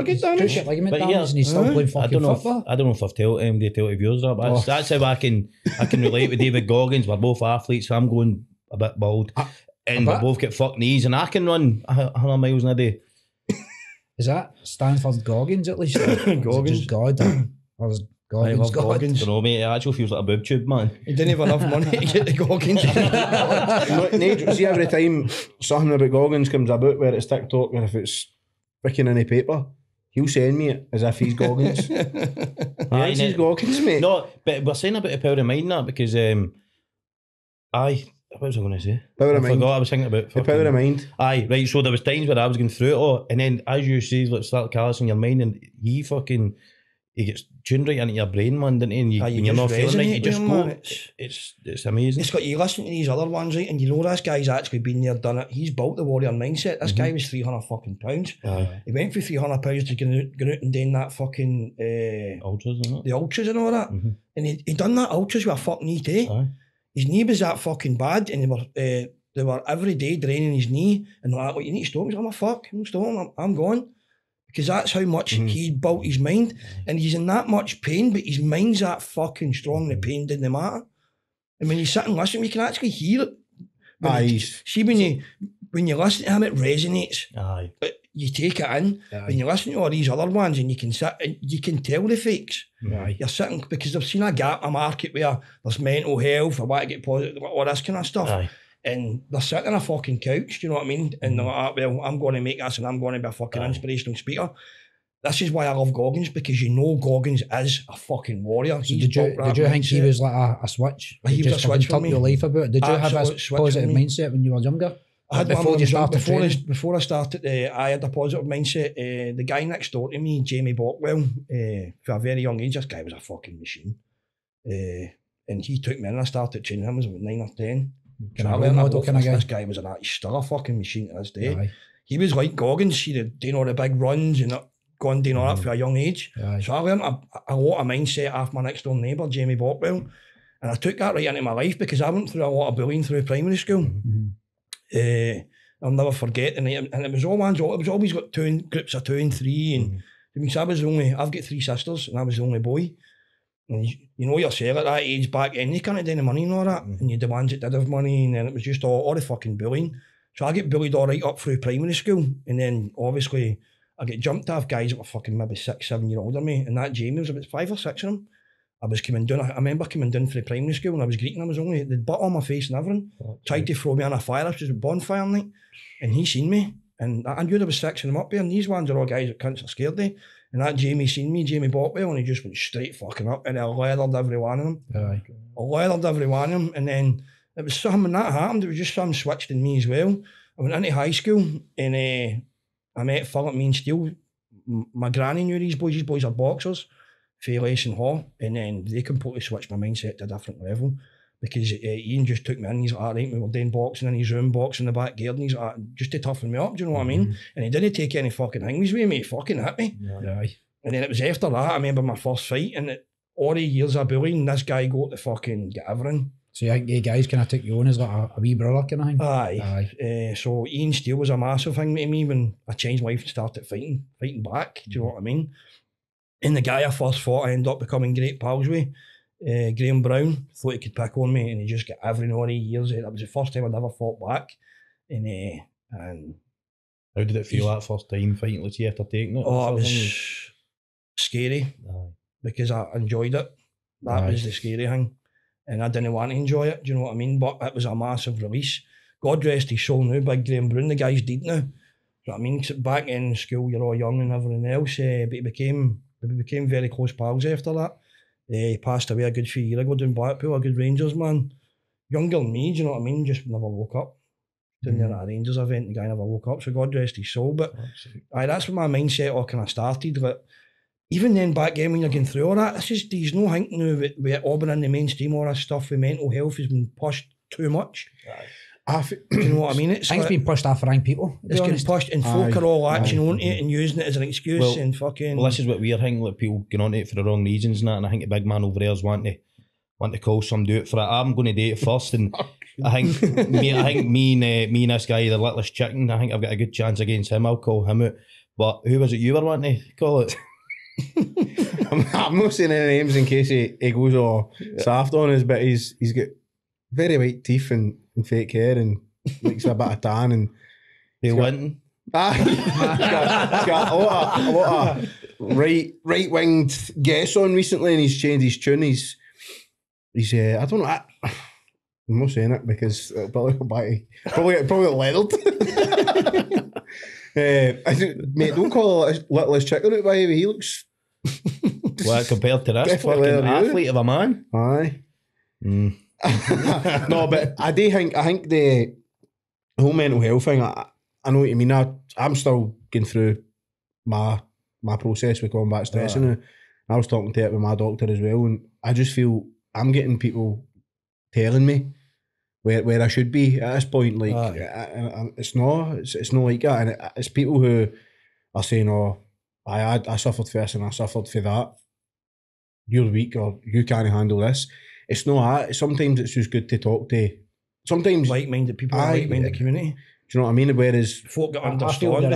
ligament damage and he's still playing fucking football. I don't know if I've told him, they tell the viewers that, but that's how I can relate with David Goggins. We're both athletes, so I'm going a bit bald. And we both get fucked knees, and I can run 100 miles in a day. Is that Stanford Goggins at least? Goggins. God. Or is Goggins God? Goggins. I don't know, mate, it actually feels like a boob tube, man. He didn't have enough money to get the Goggins. See, every time something about Goggins comes about, where it's TikTok or if it's freaking in a paper, he'll send me it as if he's Goggins. He's Goggins, mate. No, but we're saying about the power of mind now because what was I going to say? Power of mind. I forgot. I was thinking about the power of mind. Aye, right. So there was times where I was going through it all, and then as you say, like start callousing your mind, and he gets tuned right into your brain, man, doesn't he? And when you're not feeling right, you just go. It's amazing. It's got you listen to these other ones, right? And you know this guy's actually been there, done it. He's built the warrior mindset. This guy was 300 fucking pounds. He went for 300 pounds to go out and do that fucking ultras, isn't it? The ultras and all that. And he done that ultras with a fucking knee too. His knee was that fucking bad, and they were every day draining his knee, and they're like, "What, you need to stop?" He's like, "I'm fuck, I'm stopping. I'm gone." Because that's how much he built his mind, and he's in that much pain, but his mind's that fucking strong. The pain didn't matter, and when you sit and listen, you can actually hear it. See, when you listen to him, it resonates. But you take it in. When you listen to all these other ones, and you can sit, and you can tell the fakes. You're sitting because they've seen a gap, a market where there's mental health, I want to get positive, all this kind of stuff. And they're sitting on a fucking couch, do you know what I mean? And they're like, well, I'm going to make this and I'm going to be a fucking inspirational speaker. This is why I love Goggins, because you know Goggins is a fucking warrior. So did you think he was like a switch? He was a switch for me. Your life about it? Did you have a positive mindset when you were younger? I had before you started training? Before I started, I had a positive mindset. The guy next door to me, Jamie Bockwell, for a very young age, this guy was a fucking machine. And he took me in and I started training him. I was about 9 or 10. This guy was he's still a fucking machine to this day. He was like Goggins, he'd doing all the big runs and gone doing all that for a young age. So I learned a lot of mindset off my next door neighbour, Jamie Bockwell. And I took that right into my life because I went through a lot of bullying through primary school. I'll never forget. And it was always got groups of 2 and 3. And I mean, I've got 3 sisters and I was the only boy. And you know yourself at that age back then, you can't do any money and all that. And you're the ones that did have money, and then it was just all the fucking bullying. So I get bullied all right up through primary school, and then obviously I get jumped off guys that were fucking maybe 6, 7 years older than me, and that Jamie was about 5 or 6 of them. I remember coming down for the primary school and I was greeting him, I was only the butt on my face and everything. Tried to throw me on a fire, it was a bonfire night, and he seen me. And I knew there was 6 of them up there, and these ones are all guys that cunts are scared of. And that Jamie seen me, Jamie Botwell, and he just went straight fucking up, and I leathered every one of them. Aye. I leathered every one of them, and then it was something, when that happened, it was just something switched in me as well. I went into high school, and I met Philip, me and Steele. My granny knew these boys are boxers, Fairlace and Haw, and then they completely switched my mindset to a different level. Because Ian just took me in, he's like, all right, we were doing boxing in his room, boxing in the back garden, he's like, just to toughen me up, do you know what I mean? And he didn't take any fucking things with me, he fucking hit me. Aye. And then it was after that, I remember my first fight, and all the years of bullying, this guy got to fucking get everything. So you think you guys kind of took you on as like a wee brother kind of thing? Aye. So Ian Steele was a massive thing to me when I changed my life and started fighting back, do you know what I mean? And the guy I first fought, I ended up becoming great pals with. Graham Brown thought he could pick on me, and he just got every all the years. That was the first time I'd ever fought back. And how did it feel that first time fighting? Let's see after taking it. Oh, it was scary. Because I enjoyed it. That was the scary thing, and I didn't want to enjoy it. Do you know what I mean? But it was a massive release. God rest his soul now, big Graham Brown. The guy's dead now. Do you know what I mean? Back in school, you're all young and everything else. But we became very close pals after that. He passed away a good few years ago down Blackpool, a good Rangers man. Younger than me, do you know what I mean? Just never woke up. Down there at a Rangers event, the guy never woke up, so God rest his soul. But that's when my mindset all kind of started. Like, even then, back then, when you're going through all that, there's no hint now with Auburn in the mainstream, all that stuff with mental health has been pushed too much. Do you know what I mean? I think it's been pushed off around people. It's getting pushed, and folk are all latching onto it and using it as an excuse and fucking. Well, this is what we're thinking, like people going on it for the wrong reasons and that. And I think the big man over there is wanting to call some do it for it. I'm going to do it first, and I think me and this guy, the littlest chicken. I think I've got a good chance against him. I'll call him out. But who was it you were wanting to call it? I'm not saying any names in case he goes all soft on us, but he's got very white teeth and fake hair and likes a bit of tan and He's winning. He's got a lot of right-winged guests on recently, and he's changed his tune. He's I don't know. I'm not saying it because it'll probably come back. Probably leathered. Mate, don't call it a littlest chicken out by the way. He looks. Well, compared to this Definitely fucking athlete of a man. Aye. No, but I think the whole mental health thing, I know what you mean. I'm still going through my process with combat stress, and I was talking to it with my doctor as well, and I just feel I'm getting people telling me where I should be at this point. Like it's not like that, and it's people who are saying, "Oh, I suffered for this and I suffered for that. You're weak, or you can't handle this." It's not that. Sometimes it's just good to talk to. Sometimes like-minded people, like-minded community. Do you know what I mean? Whereas folk that understand,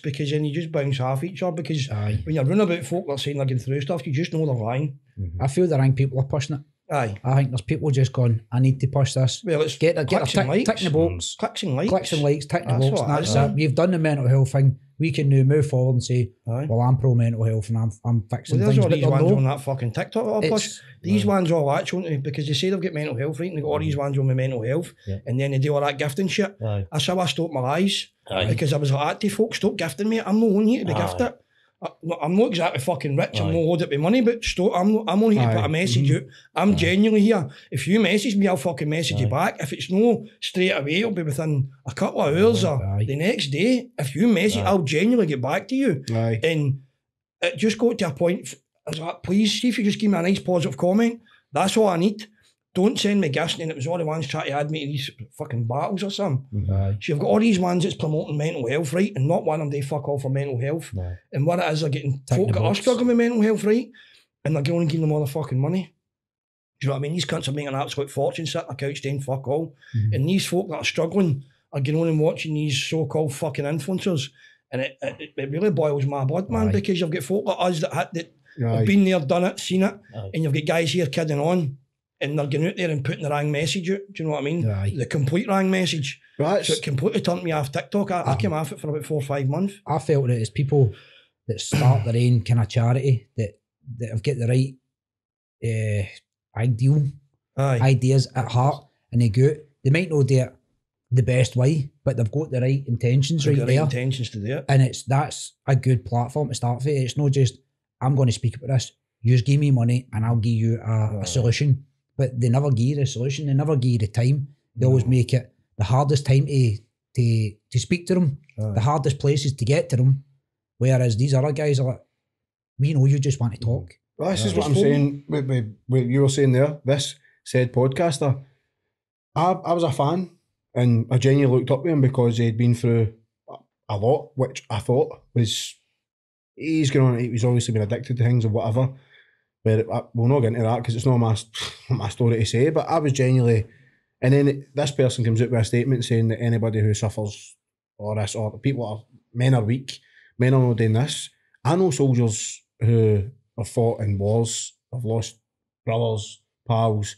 because then you just bounce off each other. Because when you're running about folk that are saying they're going through stuff, you just know they're lying. I feel the wrong people are pushing it. Aye. I think there's people just going, I need to push this. Well, it's get tick the box. Clicks and likes. Clicks and likes, tick the box. And that's it. You've done the mental health thing. We can now move forward and say, well, I'm pro mental health and I'm fixing things. There's all these ones on that fucking TikTok all push. These ones all latch on to because they say they've got mental health, right? And they got all these ones on with mental health. And then they do all that gifting shit. That's how I stopped my lies. Because I was like, to folks, stop gifting me. I'm not on here to be gifted. I'm not exactly fucking rich. I'm not loaded with money, but I'm only here to put a message out. I'm genuinely here. If you message me, I'll fucking message you back. If it's no straight away, it'll be within a couple of hours or the next day. If you message, I'll genuinely get back to you. And it just got to a point. I was like, please, see if you just give me a nice positive comment. That's all I need. Don't send me gas, and it was all the ones trying to add me to these fucking battles or something. So you've got all these ones that's promoting mental health, right? And not one of them, they fuck all for mental health. And what it is, they're getting folk that are struggling with mental health, right? And they're going and giving them all the fucking money. Do you know what I mean? These cunts are making an absolute fortune sitting on the couch saying fuck all. And these folk that are struggling are going on and watching these so-called fucking influencers. And it really boils my blood, man, because you've got folk like us that have been there, done it, seen it, and you've got guys here kidding on. And they're going out there and putting the wrong message out. Do you know what I mean? The complete wrong message. Right. So it completely turned me off TikTok. I came off it for about 4 or 5 months. I felt that it's people that start their own kind of charity that have got the right ideas at heart, and they go out. They might not do it the best way, but they've got the right intentions They've right got there. intentions to do it. And that's a good platform to start for. It's not just, I'm going to speak about this, you give me money and I'll give you a solution. But they never give you the solution, they never give you the time. They always make it the hardest time to speak to them, the hardest places to get to them. Whereas these other guys are like, we know you just want to talk. Well, this is what I'm saying, what you were saying there, this said podcaster, I was a fan and I genuinely looked up to him because he'd been through a lot, which I thought was, he's obviously been addicted to things or whatever, but we'll not get into that because it's not my story to say, but I was genuinely, and then this person comes out with a statement saying that anybody who suffers or this, or men are weak, men are not doing this. I know soldiers who have fought in wars, have lost brothers, pals,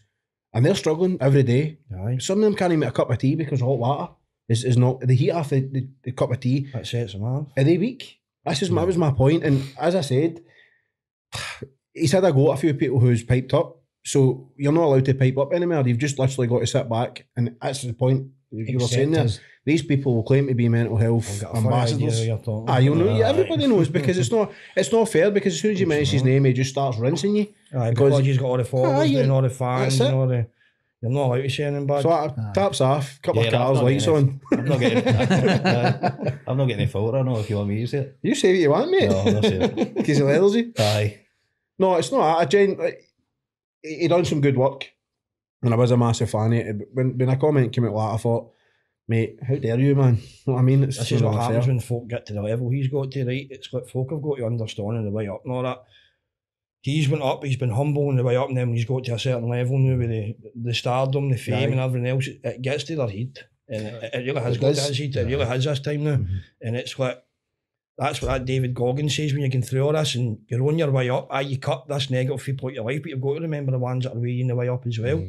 and they're struggling every day. Aye. Some of them can't even make a cup of tea because hot water is not the heat off the cup of tea. That sets them off. Are they weak? That was my point. And as I said, he's had a go at a few people who's piped up. So you're not allowed to pipe up anymore. You've just literally got to sit back. And that's the point you were saying there. These people will claim to be mental health ambassadors. You'll know. Yeah, everybody knows because it's not fair, because as soon as you mention his name, he just starts rinsing you. Because he's got all the followers and all the fans and all the... You're not allowed to say anything bad. So taps off, couple of cars, lights on. I'm not getting any filter. I know if you want me to say it. You say what you want, mate. No, I'm not saying it. Because he leathers you. Aye. No, it's not. He done some good work, and I was a massive fan of it. When a comment came out like that, I thought, mate, how dare you, man? You know what I mean? This is what happens when folk get to the level he's got to, right? It's what folk have got to understand on the way up and all that. He's went up, he's been humble on the way up, and then when he's got to a certain level now with the stardom, the fame and everything else, it gets to their head. And it really has got to his head. It really has this time now. And it's like, that's what that David Goggins says when you're going through all this and you're on your way up. You cut this negative people out of your life, but you've got to remember the ones that are way in the way up as well.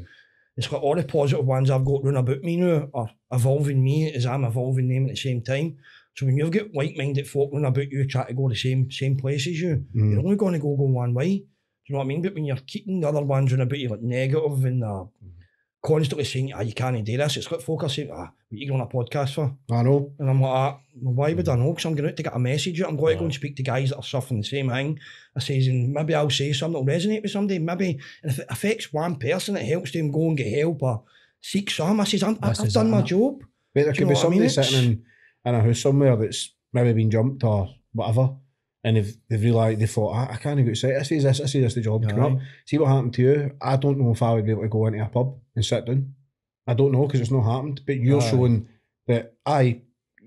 It's like all the positive ones I've got round about me now are evolving me as I'm evolving them at the same time. So when you've got like-minded folk round about you try to go the same place as you, you're only going to go one way. Do you know what I mean? But when you're keeping the other ones round about you like negative and constantly saying, you can't do this, it's like folk are saying, what are you going on a podcast for? I know. And I'm like, well, why would I know? Because I'm going out to get a message out. I'm going to go and speak to guys that are suffering the same thing. I says, and maybe I'll say something that'll resonate with somebody. Maybe, and if it affects one person, it helps them go and get help or seek some. I says, I've done my job. But there could be somebody sitting in a house somewhere that's maybe been jumped or whatever, and they've realised, they thought, I can't go outside. I see this the job coming up. See what happened to you. I don't know if I would be able to go into a pub and sit down. I don't know, because it's not happened. But you're showing that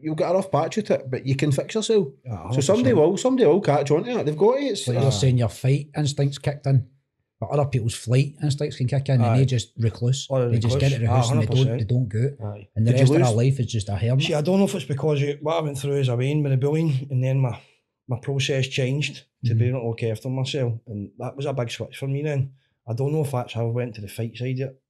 you'll get a rough patch at it, but you can fix yourself. So somebody will catch on to it. They've got it. It's like you're saying, your fight instincts kicked in, but other people's flight instincts can kick in, and they just recluse. They just get it rehearsed and they don't go it. And the rest of their life is just a hermit. See, I don't know if it's because what I went through as a Wayne with the bullying, and then my process changed to be able to look after myself, and that was a big switch for me then. I don't know if that's how I went to the fight side of it.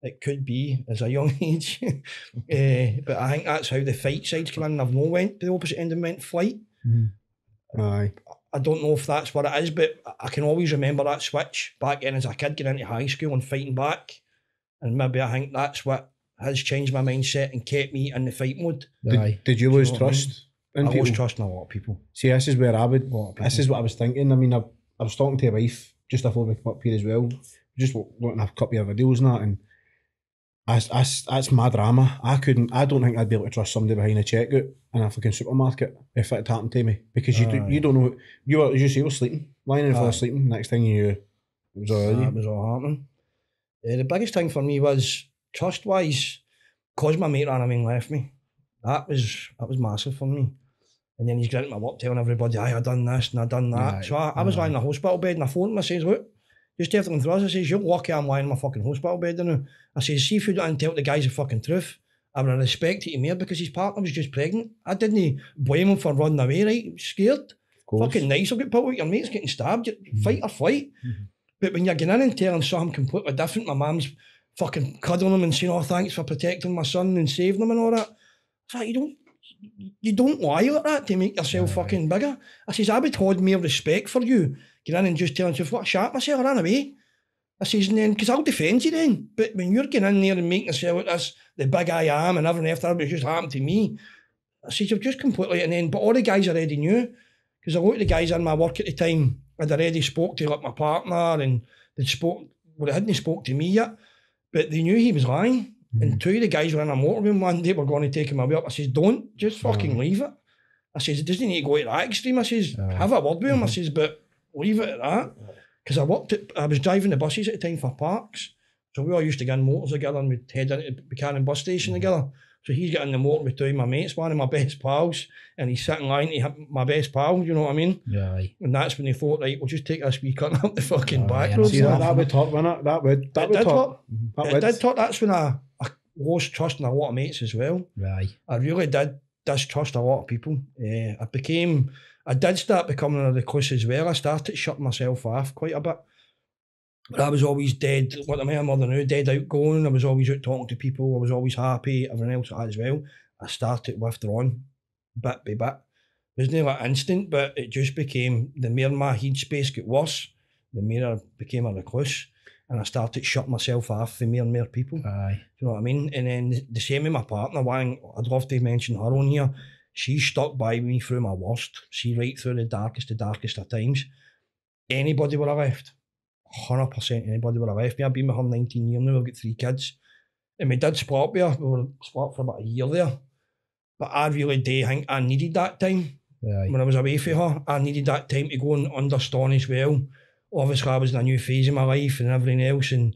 It could be as a young age, but I think that's how the fight sides come in. I've not went to the opposite end and went flight. Aye. I don't know if that's what it is, but I can always remember that switch back then as a kid getting into high school and fighting back, and maybe I think that's what has changed my mindset and kept me in the fight mode. Did you lose trust in people? I lost trust in a lot of people. See, this is where this is what I was thinking. I mean, I was talking to a wife just before we come up here as well, just looking at a couple of videos and that, and that's my drama. I don't think I'd be able to trust somebody behind a checkout in a fucking supermarket if it happened to me, because you don't know. You were sleeping, lying in the floor sleeping. Next thing you knew, it was all that was all happening. The biggest thing for me was trust wise, because my mate ran away and left me. That was massive for me. And then he's getting my work telling everybody, I done this and I done that. So I was lying in a hospital bed and I phoned him. I says, look, just everything through us. I says, you're lucky I'm lying in my fucking hospital bed now. I says, see if you don't tell the guys the fucking truth, I would respect it more, because his partner was just pregnant. I didn't blame him for running away, right? Scared. Fucking nice, I'll get pulled out, your mate's getting stabbed, fight or flight. But when you're getting in and telling something completely different, my mum's fucking cuddling him and saying, oh, thanks for protecting my son and saving him and all that. It's like, you don't lie like that to make yourself fucking bigger. I says, I would hold more respect for you. Get in and just telling yourself, what, I shat myself, I ran away. I says, and then, because I'll defend you then. But when you're getting in there and making yourself like this, the big I am and everything after it's just happened to me, I says, you've just completely, and then, but all the guys already knew, because a lot of the guys in my work at the time had already spoke to like my partner and they'd spoke, well, they hadn't spoke to me yet, but they knew he was lying. And two of the guys were in a motorroom one day, were going to take him away up. I says, don't, just fucking leave it. I says, it doesn't need to go to that extreme. I says, have a word with him. I says, but leave it at that. Because I was driving the buses at the time for Parks. So we all used to get in motors together and we'd head into the Buchanan bus station together. So he's getting the motor with two of my mates, one of my best pals, and he's sitting lying to my best pal, you know what I mean? Yeah. And that's when they thought, right, we'll just take this wee cut up the fucking back road. See, that would talk, wouldn't it? That would talk. It did talk. That's when I lost trust in a lot of mates as well. Right. I really did distrust a lot of people. I did start becoming a recluse as well. I started shutting myself off quite a bit. But I was always dead, what am I mother now, dead outgoing. I was always out talking to people. I was always happy, everything else as well. I started withdrawing bit by bit. It wasn't like instant, but it just became, the more my headspace got worse, the more I became a recluse. And I started shutting myself off for more and more people. Aye. Do you know what I mean? And then the same with my partner, one, I'd love to mention her on here. She stuck by me through my worst. She right through the darkest of times. Anybody would have left. 100% anybody would have left me. I've been with her 19 years now, I've got 3 kids. And we did split up there. We were split for about a year there. But I really do think I needed that time. Right. When I was away from her, I needed that time to go and understand as well. Obviously, I was in a new phase of my life and everything else, and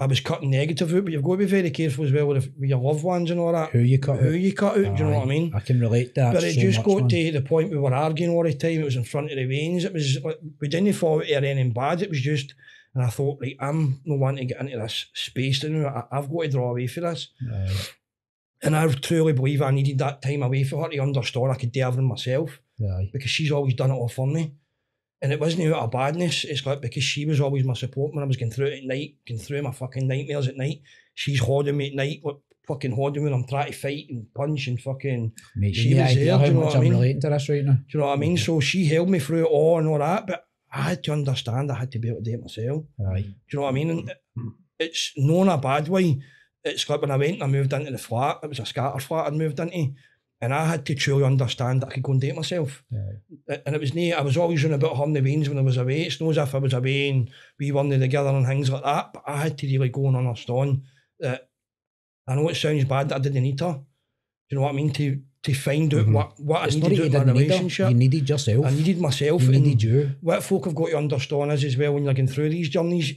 I was cutting negative out, but you've got to be very careful as well with your loved ones and all that. Who you cut out. Do you know what I mean? I can relate to that. But it so just much, got man. to the point we were arguing all the time. It was in front of the veins. It was like, we didn't fall out or anything bad. It was just, and I thought, right, I'm not wanting to get into this space now. I've got to draw away from this. Right. And I truly believe I needed that time away from her to understand I could do everything myself. Right. Because she's always done it all for me. And it wasn't out of badness. It's like because she was always my support when I was going through it at night, going through my fucking nightmares at night. She's holding me at night, like fucking holding me when I'm trying to fight and punch and fucking. Mate, she was there. How Do you know much what I I'm mean? relating to this right now? Do you know what I mean? So she held me through it all and all that, but I had to understand I had to be able to do it myself. Right. Do you know what I mean? And it's not in a bad way. It's like when I went and I moved into the flat, it was a scatter flat I'd moved into. And I had to truly understand that I could go and do it myself. Right. And it was neat. I was always running about her in the veins when I was away. It's not as if I was away and we were together and things like that. But I had to really go and understand that I know it sounds bad that I didn't need her. Do you know what I mean? To find out what I It's needed not to do in that my you didn't need her. relationship. You needed yourself. I needed myself. You and needed you. what folk have got to understand is as well when you're going through these journeys,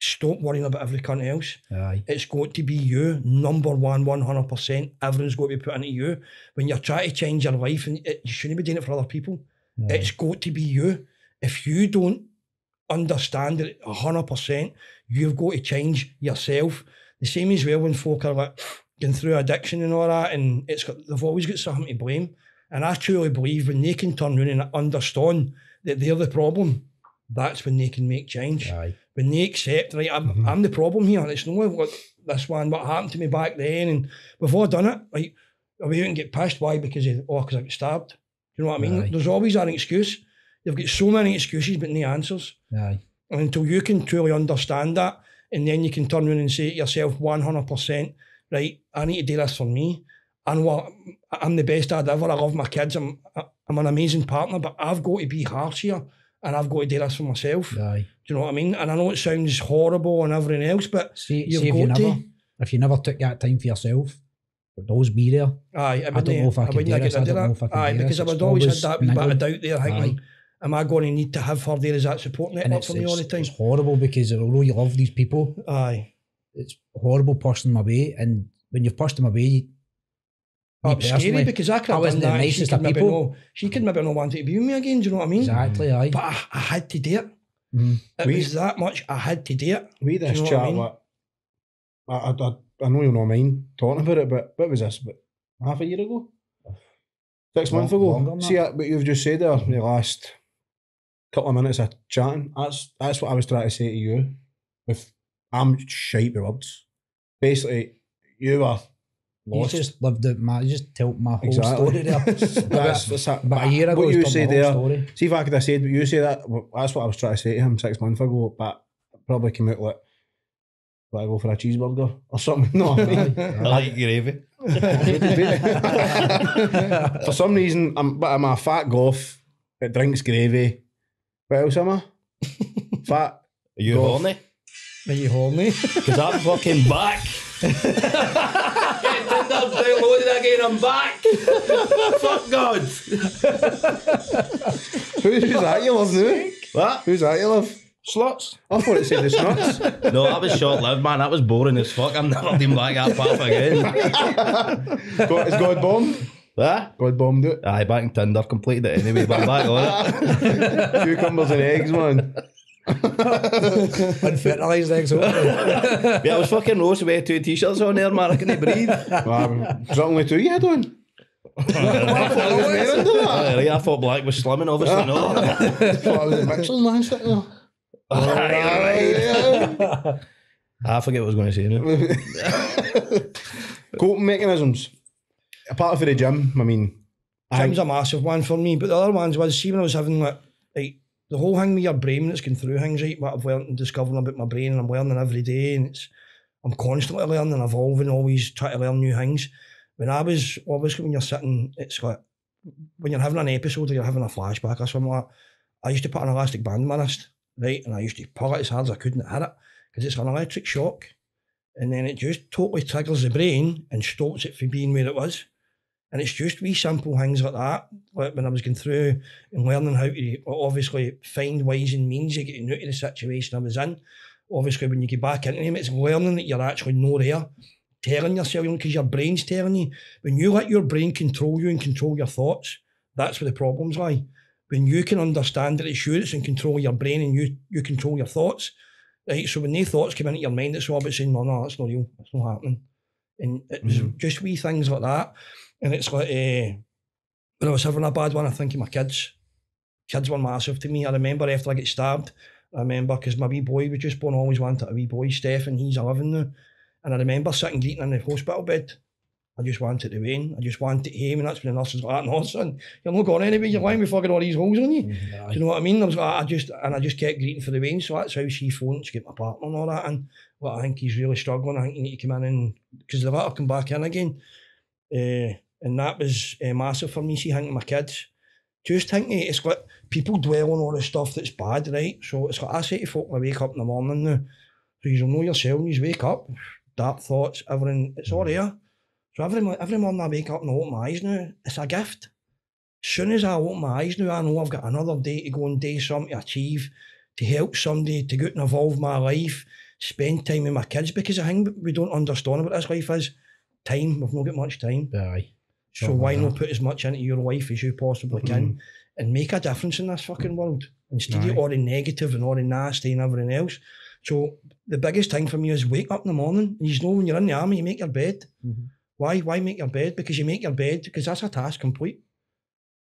stop worrying about every cunt else. Aye. It's got to be you, number one, 100%. Everything's got to be put into you. When you're trying to change your life, and you shouldn't be doing it for other people. Aye. It's got to be you. If you don't understand it 100%, you've got to change yourself. The same as well when folk are like going through addiction and all that, and they've always got something to blame. And I truly believe when they can turn around and understand that they're the problem, that's when they can make change. Aye. When they accept, right, I'm the problem here. It's not like this one, what happened to me back then, and we've all done it. Like, we wouldn't get pissed. Why? Because I got stabbed. You know what I mean? Aye. There's always an excuse. You've got so many excuses, but no answers. Aye. And until you can truly understand that, and then you can turn around and say to yourself 100%, right, I need to do this for me. And I'm the best dad ever. I love my kids. I'm an amazing partner, but I've got to be harsh here. And I've got to do this for myself. Aye. Do you know what I mean? And I know it sounds horrible and everything else, but if you never took that time for yourself, it'd always be there. Aye, I don't know if I could do this. I don't know if I could Aye, do because this. I would always had that wee bit of niggling. doubt there thinking, am I going to need to have her there as that support And network for me all the time? It's horrible because although you love these people, Aye. it's horrible pushing them away. And when you've pushed them away, It's scary because I could have done wasn't the that. nicest of people. She could maybe not want to be with me again, do you know what I mean? Exactly, aye. But I had to do it. Mm. It was that much, I had to do it. We had this Do you know chat, what I mean? like, I know you'll not mind talking about it, but what was this? About half a year ago? 6 months ago? Longer than See, that. what you've just said there, the last couple of minutes of chatting, that's what I was trying to say to you. I'm shite with words. Basically, you are You lost. just lived it, you just told my whole Exactly. story there. That's But a year ago, what he's you told say my whole there, story. see if I could have said what you say that, well, that's what I was trying to say to him 6 months ago, but probably come out like, "But I go for a cheeseburger or something." No, I mean, I like gravy. for some reason, I'm a fat goth that drinks gravy. What else am I? Fat. Are you Golf. horny? Are you horny? Because I'm fucking back. Get Tinder downloaded again, I'm back. Fuck God. Who's that you love now? What? Who's that you love? Sluts? I thought it said the snuts. No, that was short lived, man. That was boring as fuck. I'm never been back that path again. Is God bombed? What? God bombed it. Aye, back in Tinder, completed it anyway, but I'm back on it. Cucumbers and eggs, man. Unfertilised eggs. Yeah, I was fucking roasted with 2 t-shirts on there, man. I couldn't breathe. Is that only 2 you had on? I thought black was slimming, obviously not. I thought I was at Michelin man sitting there. I forget what I was going to say now. Coping mechanisms. Apart from the gym, I mean, Gym's a massive one for me, but the other ones was, see when I was having like the whole thing with your brain that's going through things, right, what I've learned and discovering about my brain, and I'm learning every day, and I'm constantly learning and evolving, always trying to learn new things. When I was, obviously when you're sitting, it's like, when you're having an episode or you're having a flashback or something like that, I used to put an elastic band in my wrist, right, and I used to pull it as hard as I couldn't hit it, because it's an electric shock, and then it just totally triggers the brain and stops it from being where it was. And it's just wee simple things like that. Like when I was going through and learning how to obviously find ways and means of getting out of the situation I was in. Obviously, when you get back into them, it's learning that you're actually not there, telling yourself, because your brain's telling you. When you let your brain control you and control your thoughts, that's where the problems lie. When you can understand that it's you that's in control of your brain and you control your thoughts, right? So when these thoughts come into your mind, it's all about saying, no, that's not real, that's not happening. And it was just wee things like that. And it's like, when I was having a bad one, I think of my kids. Kids were massive to me. I remember after I got stabbed, because my wee boy was just born, always wanted a wee boy, Stephen, he's 11 now. And I remember sitting greeting in the hospital bed. I just wanted to win. I just wanted him, and that's when the nurse was like, "No, son, you're not going anywhere. You're lying with fucking all these holes on you." Do you know what I mean? I was like, I just kept greeting for the win. So that's how she phoned to get my partner and all that. And well, I think he's really struggling. I think you need to come in and, because they let her come back in again. And that was massive for me. See, thinking my kids, just thinking, it's like people dwell on all the stuff that's bad, right? So it's like I say to folk when I wake up in the morning now, so you know yourself when you wake up, dark thoughts, everything, it's all there. So every morning I wake up and I open my eyes now, it's a gift. As soon as I open my eyes now, I know I've got another day to go and do something to achieve, to help somebody, to go out and evolve my life, spend time with my kids, because the thing we don't understand about this life is time. We've not got much time. Aye. So why not put as much into your life as you possibly can and make a difference in this fucking world instead of all the negative and all the nasty and everything else. So the biggest thing for me is wake up in the morning, and you know when you're in the army, you make your bed. Why make your bed? Because you make your bed because that's a task complete.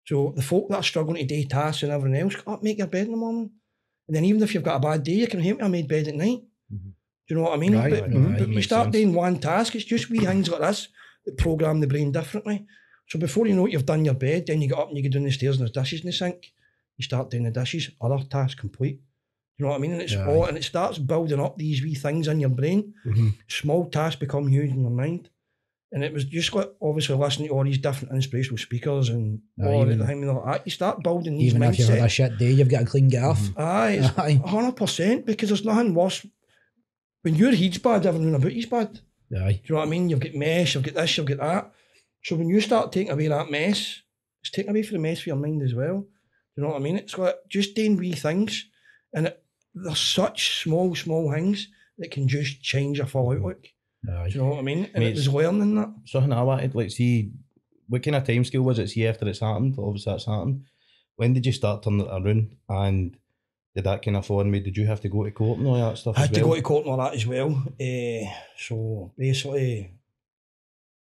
So the folk that are struggling to do tasks and everything else, go up, make your bed in the morning. And then even if you've got a bad day, you can help me, I made bed at night. Do you know what I mean? Right, but we start doing one task, it's just wee things like this that program the brain differently. So before you know it, you've done your bed, then you get up and you go down the stairs and there's dishes in the sink. You start doing the dishes, other task complete. You know what I mean? And it's all, and it starts building up these wee things in your brain. Small tasks become huge in your mind. And it was just like, obviously, listening to all these different inspirational speakers and all the thing like that. You start building these even mindsets. if you've had a shit day, you've got to clean get off. Aye, it's 100%, because there's nothing worse. When your head's bad, everything about you's bad. Aye. Do you know what I mean? You've got mess, you've got this, you've got that. So when you start taking away that mess, it's taking away from the mess for your mind as well. Do you know what I mean? It's like just doing wee things, and they're such small things that can just change your full outlook. Aye. Do you know what I mean? And it was learning that. Something I wanted, like, see, what kind of time scale was it? See, after it's happened, obviously that's happened. When did you start turning it around? And did that kind of fall on me? Did you have to go to court and all that stuff? I had to go to court and all that as well. So basically,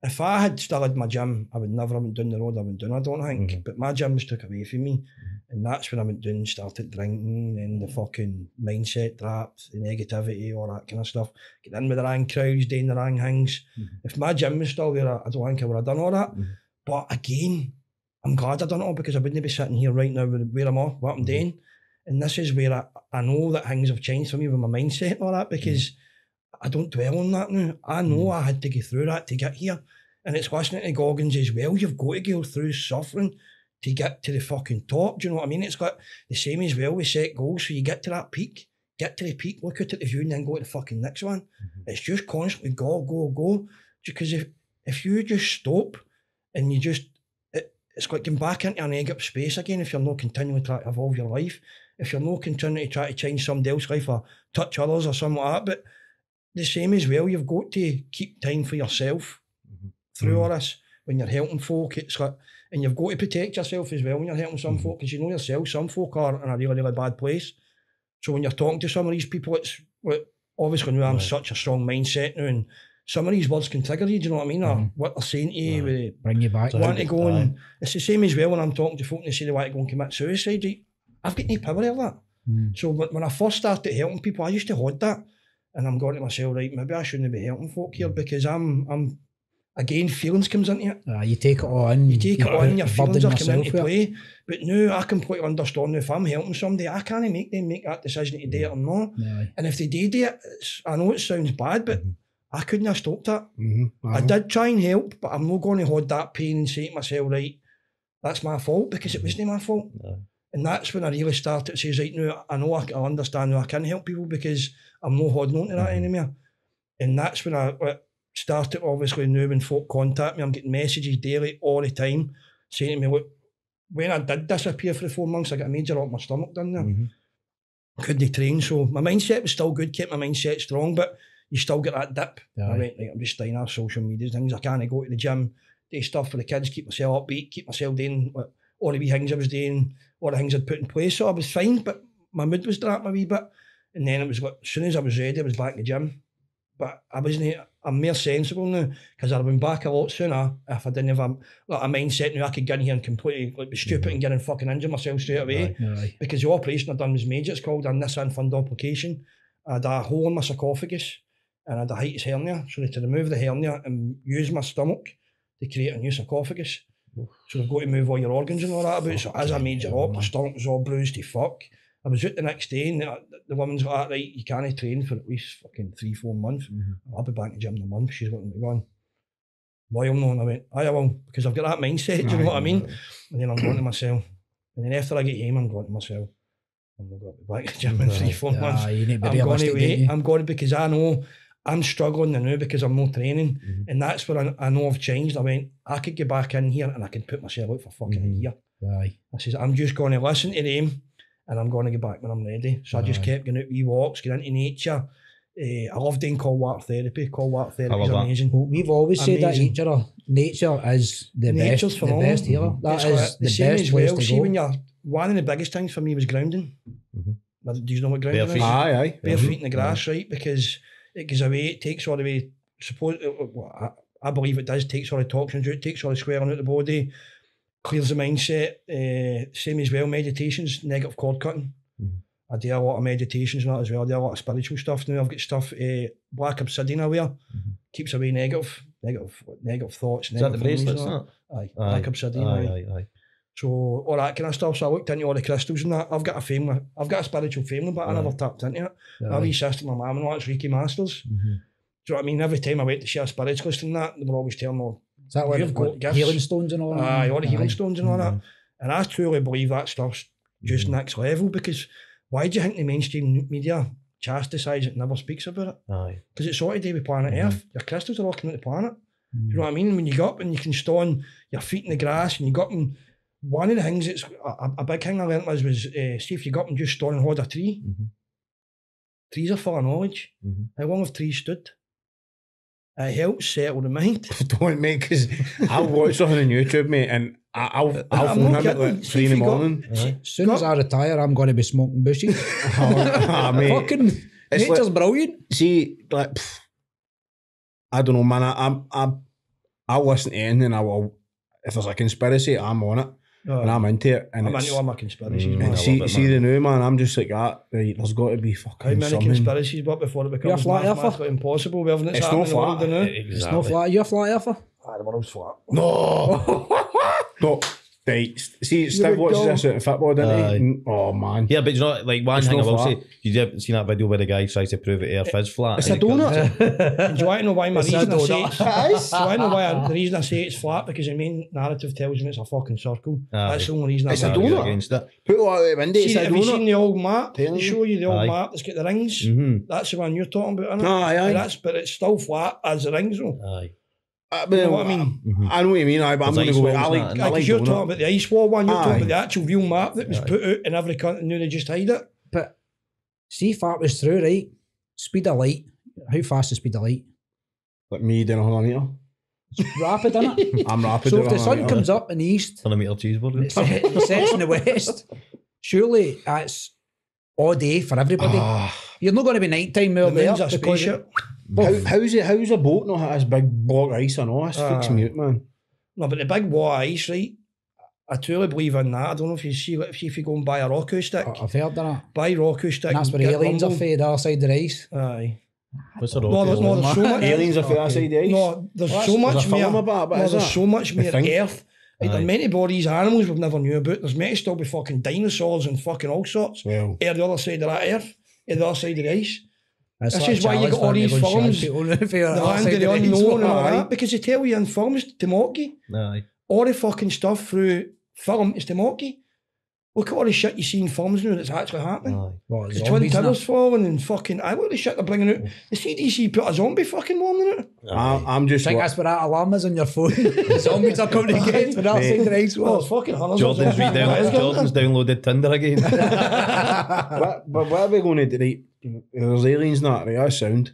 if I had still had my gym, I would never have went down the road I went down, I don't think. But my gym was took away from me. And that's when I went down and started drinking, and the fucking mindset trapped, the negativity, all that kind of stuff. Get in with the wrong crowds, doing the wrong things. If my gym was still there, I don't think I would have done all that. But again, I'm glad I done it all, because I wouldn't be sitting here right now with where I'm at, what I'm doing. And this is where I know that things have changed for me with my mindset and all that, because I don't dwell on that now. I know I had to go through that to get here. And it's listening to Goggins as well. You've got to go through suffering to get to the fucking top. Do you know what I mean? It's got the same as well. We set goals, so you get to that peak, get to the peak, look at the view, and then go to the fucking next one. It's just constantly go. Because if you just stop and you just, it's like getting back into a negative space again if you're not continuing to try to evolve your life. If you're not continuing to try to change somebody else's life or touch others or something like that. But the same as well, you've got to keep time for yourself through all this. When you're helping folk, it's like, and you've got to protect yourself as well when you're helping some folk, because you know yourself, some folk are in a really, really bad place. So when you're talking to some of these people, it's obviously now I'm such a strong mindset now, and some of these words can trigger you, do you know what I mean? Or what they're saying to you, bring you back. Want to go and it's the same as well when I'm talking to folk and they say they want to go and commit suicide. I've got no power of that. So when I first started helping people, I used to hold that, and I'm going to myself, right, maybe I shouldn't be helping folk here, because I'm again, feelings comes into it. You take it all in. You take it on, your feelings are coming into play. But now I completely understand if I'm helping somebody, I can't make them make that decision to do it or not. And if they do it, I know it sounds bad, but I couldn't have stopped that. I did try and help, but I'm not going to hold that pain and say to myself, right, that's my fault, because it wasn't my fault. And that's when I really started to say, right, now I know I understand now I can help people, because I'm not holding on to that anymore. And that's when I started, obviously, now when folk contact me, I'm getting messages daily all the time saying to me, look, when I did disappear for the 4 months, I got a major up my stomach done there. Couldn't train, so my mindset was still good, kept my mindset strong, but you still get that dip. I went, like, I'm just staying off social media things. I can't go to the gym, do stuff for the kids, keep myself upbeat, keep myself doing all the wee things I was doing, all the things I'd put in place. So I was fine, but my mood was dropping a wee bit. And then it was like, as soon as I was ready, I was back in the gym. But I'm more sensible now, because I'd have been back a lot sooner if I didn't have a mindset now I could get in here and completely be stupid and get in fucking injure myself straight away. Because the operation I'd done was major. It's called a Nissan fundoplication. I had a hole in my sarcophagus and I had a hiatus hernia. So they had to remove the hernia and use my stomach to create a new sarcophagus. So they've got to move all your organs and all that about. So as a major op, my stomach was all bruised to fuck. I was out the next day and the woman's like, right, you can't train for at least fucking 3-4 months. I'll be back in the gym in a month. She's looking at me going, why am I? And I went, I will, because I've got that mindset, do you know what I mean? And then I'm going to myself. And then after I get home, I'm going to myself, I'm not going to be back in the gym in 3-4 months. I'm going to wait. I'm going to, because I know I'm struggling now because I'm not training. And that's where I know I've changed. I went, I could get back in here and I can put myself out for fucking a year. I says, I'm just going to listen to them. And I'm going to get back when I'm ready. So I just kept going out wee walks, getting into nature. I love doing cold water therapy. Cold water therapy is amazing. Well, we've always said that nature is the best healer. That is the best place to go. See, when you're, one of the biggest things for me was grounding. Do you know what grounding is? Aye. Bare feet in the grass, right? Because it goes away, it takes all the way, I believe it does, takes all the toxins out, takes all the swelling out the body, clears the mindset. Same as well, meditations, negative cord cutting. I do a lot of meditations and that as well. I do a lot of spiritual stuff now. I've got stuff, black obsidian I wear, keeps away negative thoughts. Is that the bracelets? Aye, black obsidian. Aye. So all that kind of stuff. So I looked into all the crystals and that. I've got a spiritual family, but I never tapped into it. My wee sister, my mum and all, it's Reiki Masters. Do you know what I mean? Every time I went to see a spiritualist and that, they were always telling me, is that what you've got gifts? Healing stones and all that? Aye, all the healing stones and all that. And I truly believe that stuff's just next level, because why do you think the mainstream media chastisises it and never speaks about it? Aye. Because it's all to do with planet Earth. Your crystals are all coming to the planet. Do you know what I mean? When you go up and you can stand your feet in the grass and you go up and one of the things that's a big thing I learnt was see if you go up and just stand and hold a tree. Trees are full of knowledge. How long have trees stood? It helps settle the mind. Don't, mate, because I'll watch something on YouTube, mate, and I'll phone him at like 3 in the morning. As soon as I retire, I'm going to be smoking bushes. Mate. Fucking nature's brilliant. See, like, I don't know, man. I'll listen to anything. If there's a conspiracy, I'm on it. And I'm into it. And I'm into all my conspiracies, man. See the new, man, I'm just like that. Right, there's got to be fucking how many something. Conspiracies, but before it becomes mathematically impossible, we haven't. It's not flat. It's not flat. You're a flat earther? The world's flat. No. No. Right. See, Steve watches this out in football, doesn't he? Oh, man. Yeah, but you know, like one It's thing I not will flat. say, you ever seen that video where the guy tries to prove it Earth is flat? It's a and he donut. comes- Do you want to know why my It's a reason I say donut. it's... It is. Do you want to know why the reason I say it's flat? Because the main narrative tells me it's a fucking circle. Aye. That's the only reason It's a I'm argue donut. against it. Put it out the window, it's See, a have you donut. seen the old map? They Telling show you the old Aye. map that's got the rings. Mm-hmm. That's the one you're talking about, innit? Aye. But it's still flat as the rings, though. Aye. You know what I mean? I know what you mean, but I'm There's going to ice go with, walls I and like, that, I Because like you're donut. talking about the ice wall one, you're talking Aye. about the actual real map that was put out in every country, and they just hide it. But see if that was true, right? Speed of light. How fast is speed of light? Like me doing 100 metre. Rapid, isn't it? I'm rapid. So doing if the 100 sun metre. comes up in the east 100 metre cheeseburger. and it sets in the west, surely that's all day for everybody. You're not going to be nighttime The out there moon's a because spaceship. How's a boat not hit this big block of ice and all? This freaks me out, man. No, but the big wall of ice, right? I truly believe in that. I don't know if you see if you go and buy a Roku stick. I've heard that. Buy Roku stick. And that's where get aliens are rumble. fed the other side of the ice. Aye. What's the No, there's so much. Aliens are for that side of the ice. No, there's Well, so there's much a film more. about it, but No, is there's it? so much The more thing? Earth. Like, there are Aye. many bodies, animals we've never knew about. There's meant to still be fucking dinosaurs and fucking all sorts. Well, Air the other side of that Earth. Air the other side of the ice. That's This like is why you challenge got all for me these going shag films, people for The other land side of the ice. unknown and all Aye. that. Because they tell you in films to mock you. Aye. All the fucking stuff through film is to mock you. Look at all the shit you see in films now that's actually happening. Aye. What, The zombies Twin and Towers that? falling and fucking... I look at the shit they're bringing out. The CDC put a zombie fucking warning out. I'm just. I think that's where that alarm is on your phone. The zombies are coming to get to that side of the ice Well, wall. it's fucking hundreds Jordan's, of Jordan's downloaded Tinder again. But what are we going to do? Right, there's aliens and that, right? That sound.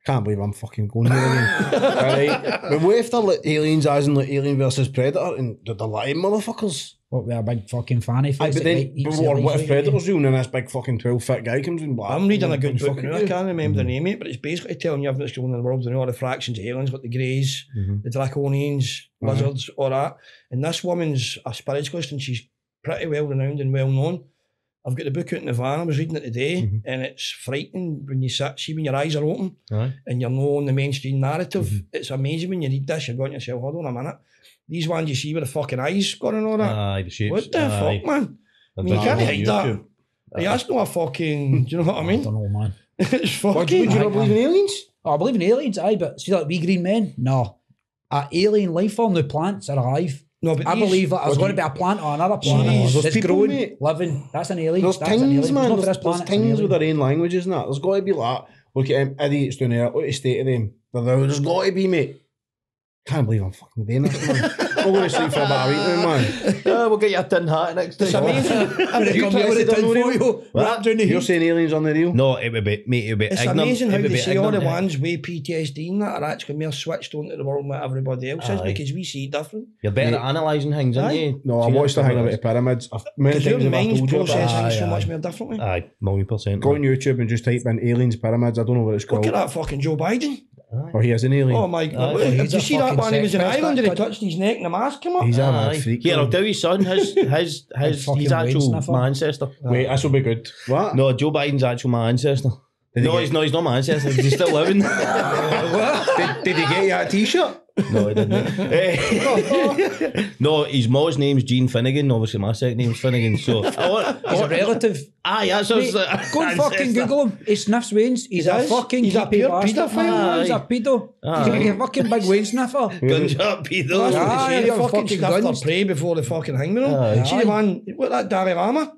Can't believe I'm fucking going here again. Right? But what if they're like aliens as in like Alien versus Predator and they're lying motherfuckers? What, with a big fucking fanny Aye, face? but that, then, like, eats but the what ice if right away? Predator's real and then this big fucking 12-foot guy comes in black? I'm reading a good book fucking now. I can't remember the name of it, but it's basically telling you everything that's going on in the world. They know all the fractions of aliens, like the Greys, the Draconians, lizards, all that. And this woman's a spiritualist and she's pretty well renowned and well known. I've got the book out in the van. I was reading it today, and it's frightening when you see when your eyes are open Aye. and you're not on the mainstream narrative. It's amazing when you read this. You're going to yourself, hold on a minute. These ones you see with the fucking eyes going and all that. Aye, the shapes. What the Aye. fuck, man? I mean, They're you can't on hide that. YouTube. Hey, that's not a fucking. Do you know what I I mean? don't know, man. It's Would you fucking. not believe in aliens? Oh, I believe in aliens, aye, but see, like we green men, no. A alien life form, the plants are alive. No, but I these- believe that there's What going to be a plant on another planet Jeez, that's there's people, growing, mate. living. That's an alien. There's That's an things, alien. man. Not for There's, this there's planet, it's an things with alien. their own languages and that. There's got to be like, look at them idiots down there. Look at the state of them. There's got to be, mate. Can't believe I'm fucking doing this, man. I'm going to sleep for about a week now, man. We'll get you a tin hat next time. It's amazing. You Come try here to with say the they're not real? tinfoil, wrapped around the You're heat. saying aliens on the real? No, it would be, mate, it would be It's ignorant. amazing how It would they be say all the ignorant. ones with PTSD and that are actually more switched onto the world than everybody else is Aye. because we see it different. You're better at analysing things, aren't Aye. you? No, I Seen watched the it thing before. about the pyramids. Many Because your times have I mind's told you about processing it. so Aye, much aye. more differently. Aye, $1,000,000. Go on YouTube and just type in aliens, pyramids. I don't know what it's Look called. at that fucking Joe Biden. Or he is an alien. Oh my God. Aye. Did He's you a see that fucking one? He was in sex pest, Ireland and he that touched his neck and the mask came up. He's a Aye. mad freak. Here, I'll tell you, son, his fucking he's actual weed sniffer. my ancestor. Wait, this will be good. What? No, Joe Biden's actual my ancestor. No, he's not my ancestor. He's still living. Did he get you a t-shirt? No, he didn't. No, his mom's name's Jean Finnegan. Obviously, my second name's Finnegan. So, He's a relative. aye, that's what I was Mate, like. go and fucking Google him. He sniffs wains. He's He a does. fucking He's a creepy pure bastard. paedophile. Man. He's a pedo. He's a fucking big wain sniffer. Gunshot pedo. That's what Aye, they say. They you're fucking fucking sniff guns. their prey before they fucking hang with them. Aye. See the man, what that Dalai Lama?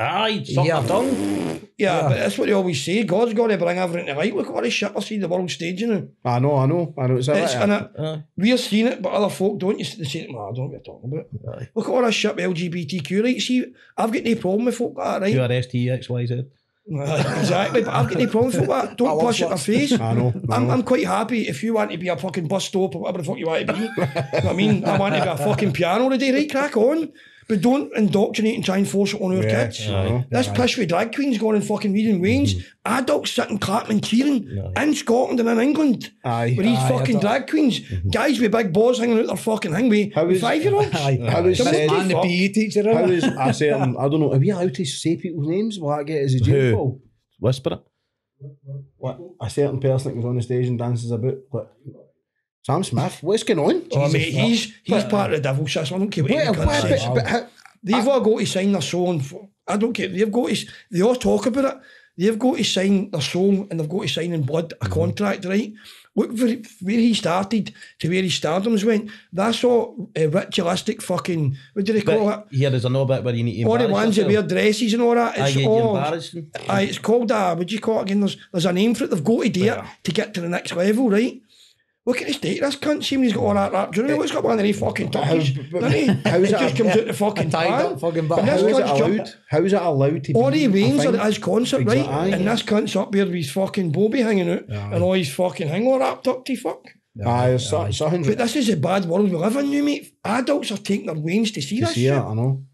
Aye, suck Yeah. my tongue. Yeah, but that's what they always say. God's got to bring everything to light. Look at all this shit we see the world stage, you know. I know. It's It's in a it. We're seeing it, but other folk don't. They say, well, I don't know what you're talking about. Aye. Look at all this shit with LGBTQ rights. See, I've got no problem with folk like that, right? QRSTXYZ. Exactly, but I've got no problem with folk like that. Don't push it in my face. I know. I'm quite happy if you want to be a fucking bus stop or whatever the fuck you want to be. You know what I mean? I want to be a fucking piano today, right? Crack on. But don't indoctrinate and try and force it on our kids. I This pish with drag queens going and fucking reading Wayne's, adults sitting clapping and cheering in Scotland and in England. Aye. With these Aye, fucking I drag queens, guys with big balls hanging out their fucking hang with How is- 5-year-olds. How is Come on, said, Man, the fuck. PE teacher. how innit? is a certain, I don't know, are we allowed to say people's names? Will that get us a Who? jail call? Whisper it. What, a certain person that goes on the stage and dances about, like, Sam Smith, what's going on? Oh, mate, Jesus, he's part of the devil system. I don't care what any cunt says. They've all got to sign their soul. I don't care. They all talk about it. They've got to sign their soul and they've got to sign in blood a contract, right? Look where he started to where his stardoms went. That's all ritualistic fucking, what do they call it? Yeah, there's another bit where you need to all the ones that wear dresses and all that. It's all embarrassing. it's called what do you call it again? There's a name for it. They've got to do it to get to the next level, right? Look at the state of this cunt. See when he's got all that rap. Do you know what's got one of these fucking turkeys? It just comes out the fucking pan. How is it allowed to be? All he means are his concept, right? Exactly. And this cunt's up there with his fucking bobby hanging out and all his fucking hang all wrapped up to fuck. It's 100. But this is a bad world we live in now, mate. Adults are taking their wains to see this shit. I know.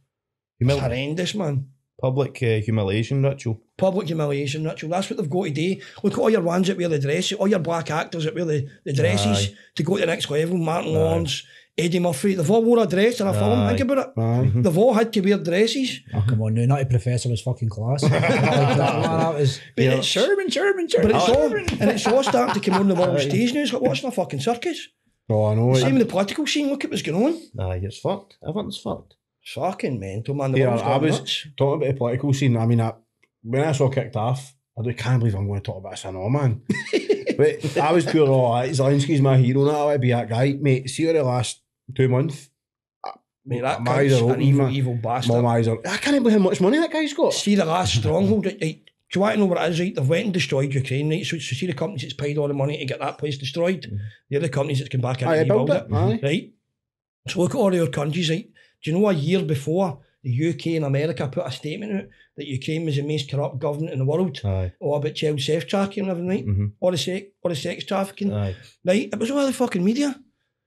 It's horrendous, man. Public humiliation ritual. Public humiliation ritual. That's what they've got to do. Look at all your ones that wear the dresses, all your black actors that wear the dresses to go to the next level. Martin Lawrence, Eddie Murphy, they've all wore a dress in a film. Think about it. They've all had to wear dresses. Oh, come on, no, Nutty Professor was fucking class. That was Sherman. But it's all starting to come on the world stage now. It's like watching a fucking circus. Oh, I know. Same with the political scene. Look at what's going on. Aye, it's fucked. Everything's fucked. Fucking mental, man. The Yeah, world's I gone was nuts. talking about the political scene. I mean, when I saw kicked off, can't believe I'm going to talk about this, I know, man. But I was pure, Zelensky's my hero, now I want to be that guy. Mate, see over the last 2 months, Mate, that my eyes are cunt's an open, evil bastard. my eyes are, I can't believe how much money that guy's got. See the last stronghold, right? Do you want to know what it is, right? They've went and destroyed Ukraine, right? So see the companies that's paid all the money to get that place destroyed. The other companies that's come back in and rebuild it, right? So look at all your countries, right? Do you know a year before, the UK and America put a statement out that Ukraine was the most corrupt government in the world. All about child sex trafficking and everything, right? All the sex trafficking. Right? It was all the fucking media.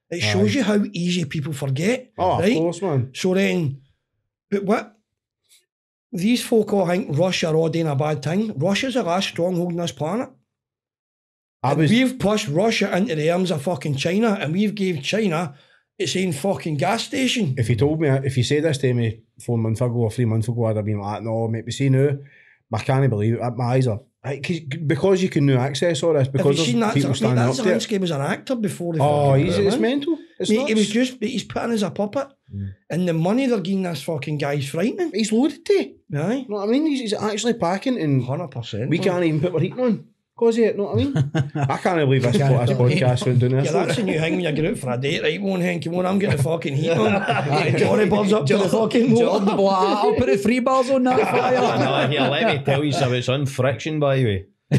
It shows you how easy people forget. Oh, right? Of course, man. So then, but what? These folk all think Russia are all doing a bad thing. Russia's the last stronghold on this planet. We've pushed Russia into the arms of fucking China and we've gave China its own fucking gas station. If you said this to me 4 months ago or 3 months ago, I'd have been like, no, mate, but see now, I can't believe it. My eyes are, because you can now access all this, because have you seen that? people standing up there. Zelensky was an actor before the it's mental. It's mate, he's put in as a puppet. And the money they're giving this fucking guy's frightening. He's loaded to. Aye. You know what I mean? He's actually packing and 100%. we can't even put our heating on. Cause of it, you know what I mean? I can't believe this podcast went doing this. Yeah, that's a new thing when you get out for a date, right? Won't Hank, come on, I'm getting the fucking heat on. Johnny Bird's up to the fucking motor. I'll put the 3 bars on that fire. No, here, let me tell you something. It's on friction, by the way. I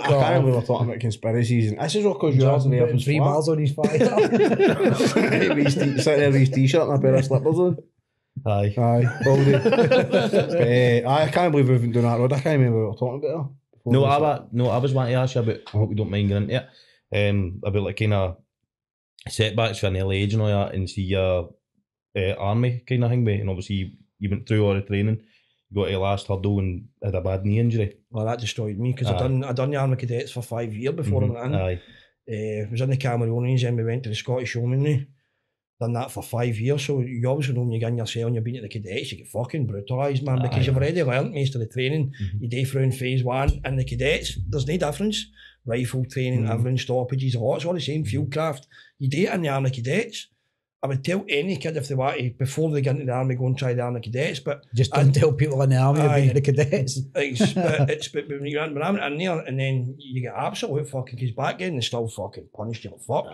can't believe we're talking about conspiracies. And this is all because yours and the 3 bars on his fire. Sitting there with his t-shirt and a pair of slippers on. Aye. Baldy. I can't believe we've been doing that road. I can't remember what we were talking about. I was wanting to ask you about, I hope you don't mind going into it, about like kind of setbacks for an early age and all that, and see your army kind of thing, mate. And obviously you went through all the training, you got to the last hurdle and had a bad knee injury. Well, that destroyed me because I done the army cadets for 5 years before I went in. I was in the Cameroonians, then we went to the Scottish Yeomanry. Done that for 5 years, so you obviously know when you get in your cell and you've been at the cadets, you get fucking brutalised, man, because you've already learnt most of the training. You day through in phase 1, and the cadets, there's no difference. Rifle training, everything, stoppages, it's all the same field craft. You do it in the army cadets. I would tell any kid if they want to, before they get into the army, go and try the army cadets, but just don't tell people in the army you've been at the cadets. But when you run in there and then you get absolute fucking, because back then they still fucking punished you like fuck.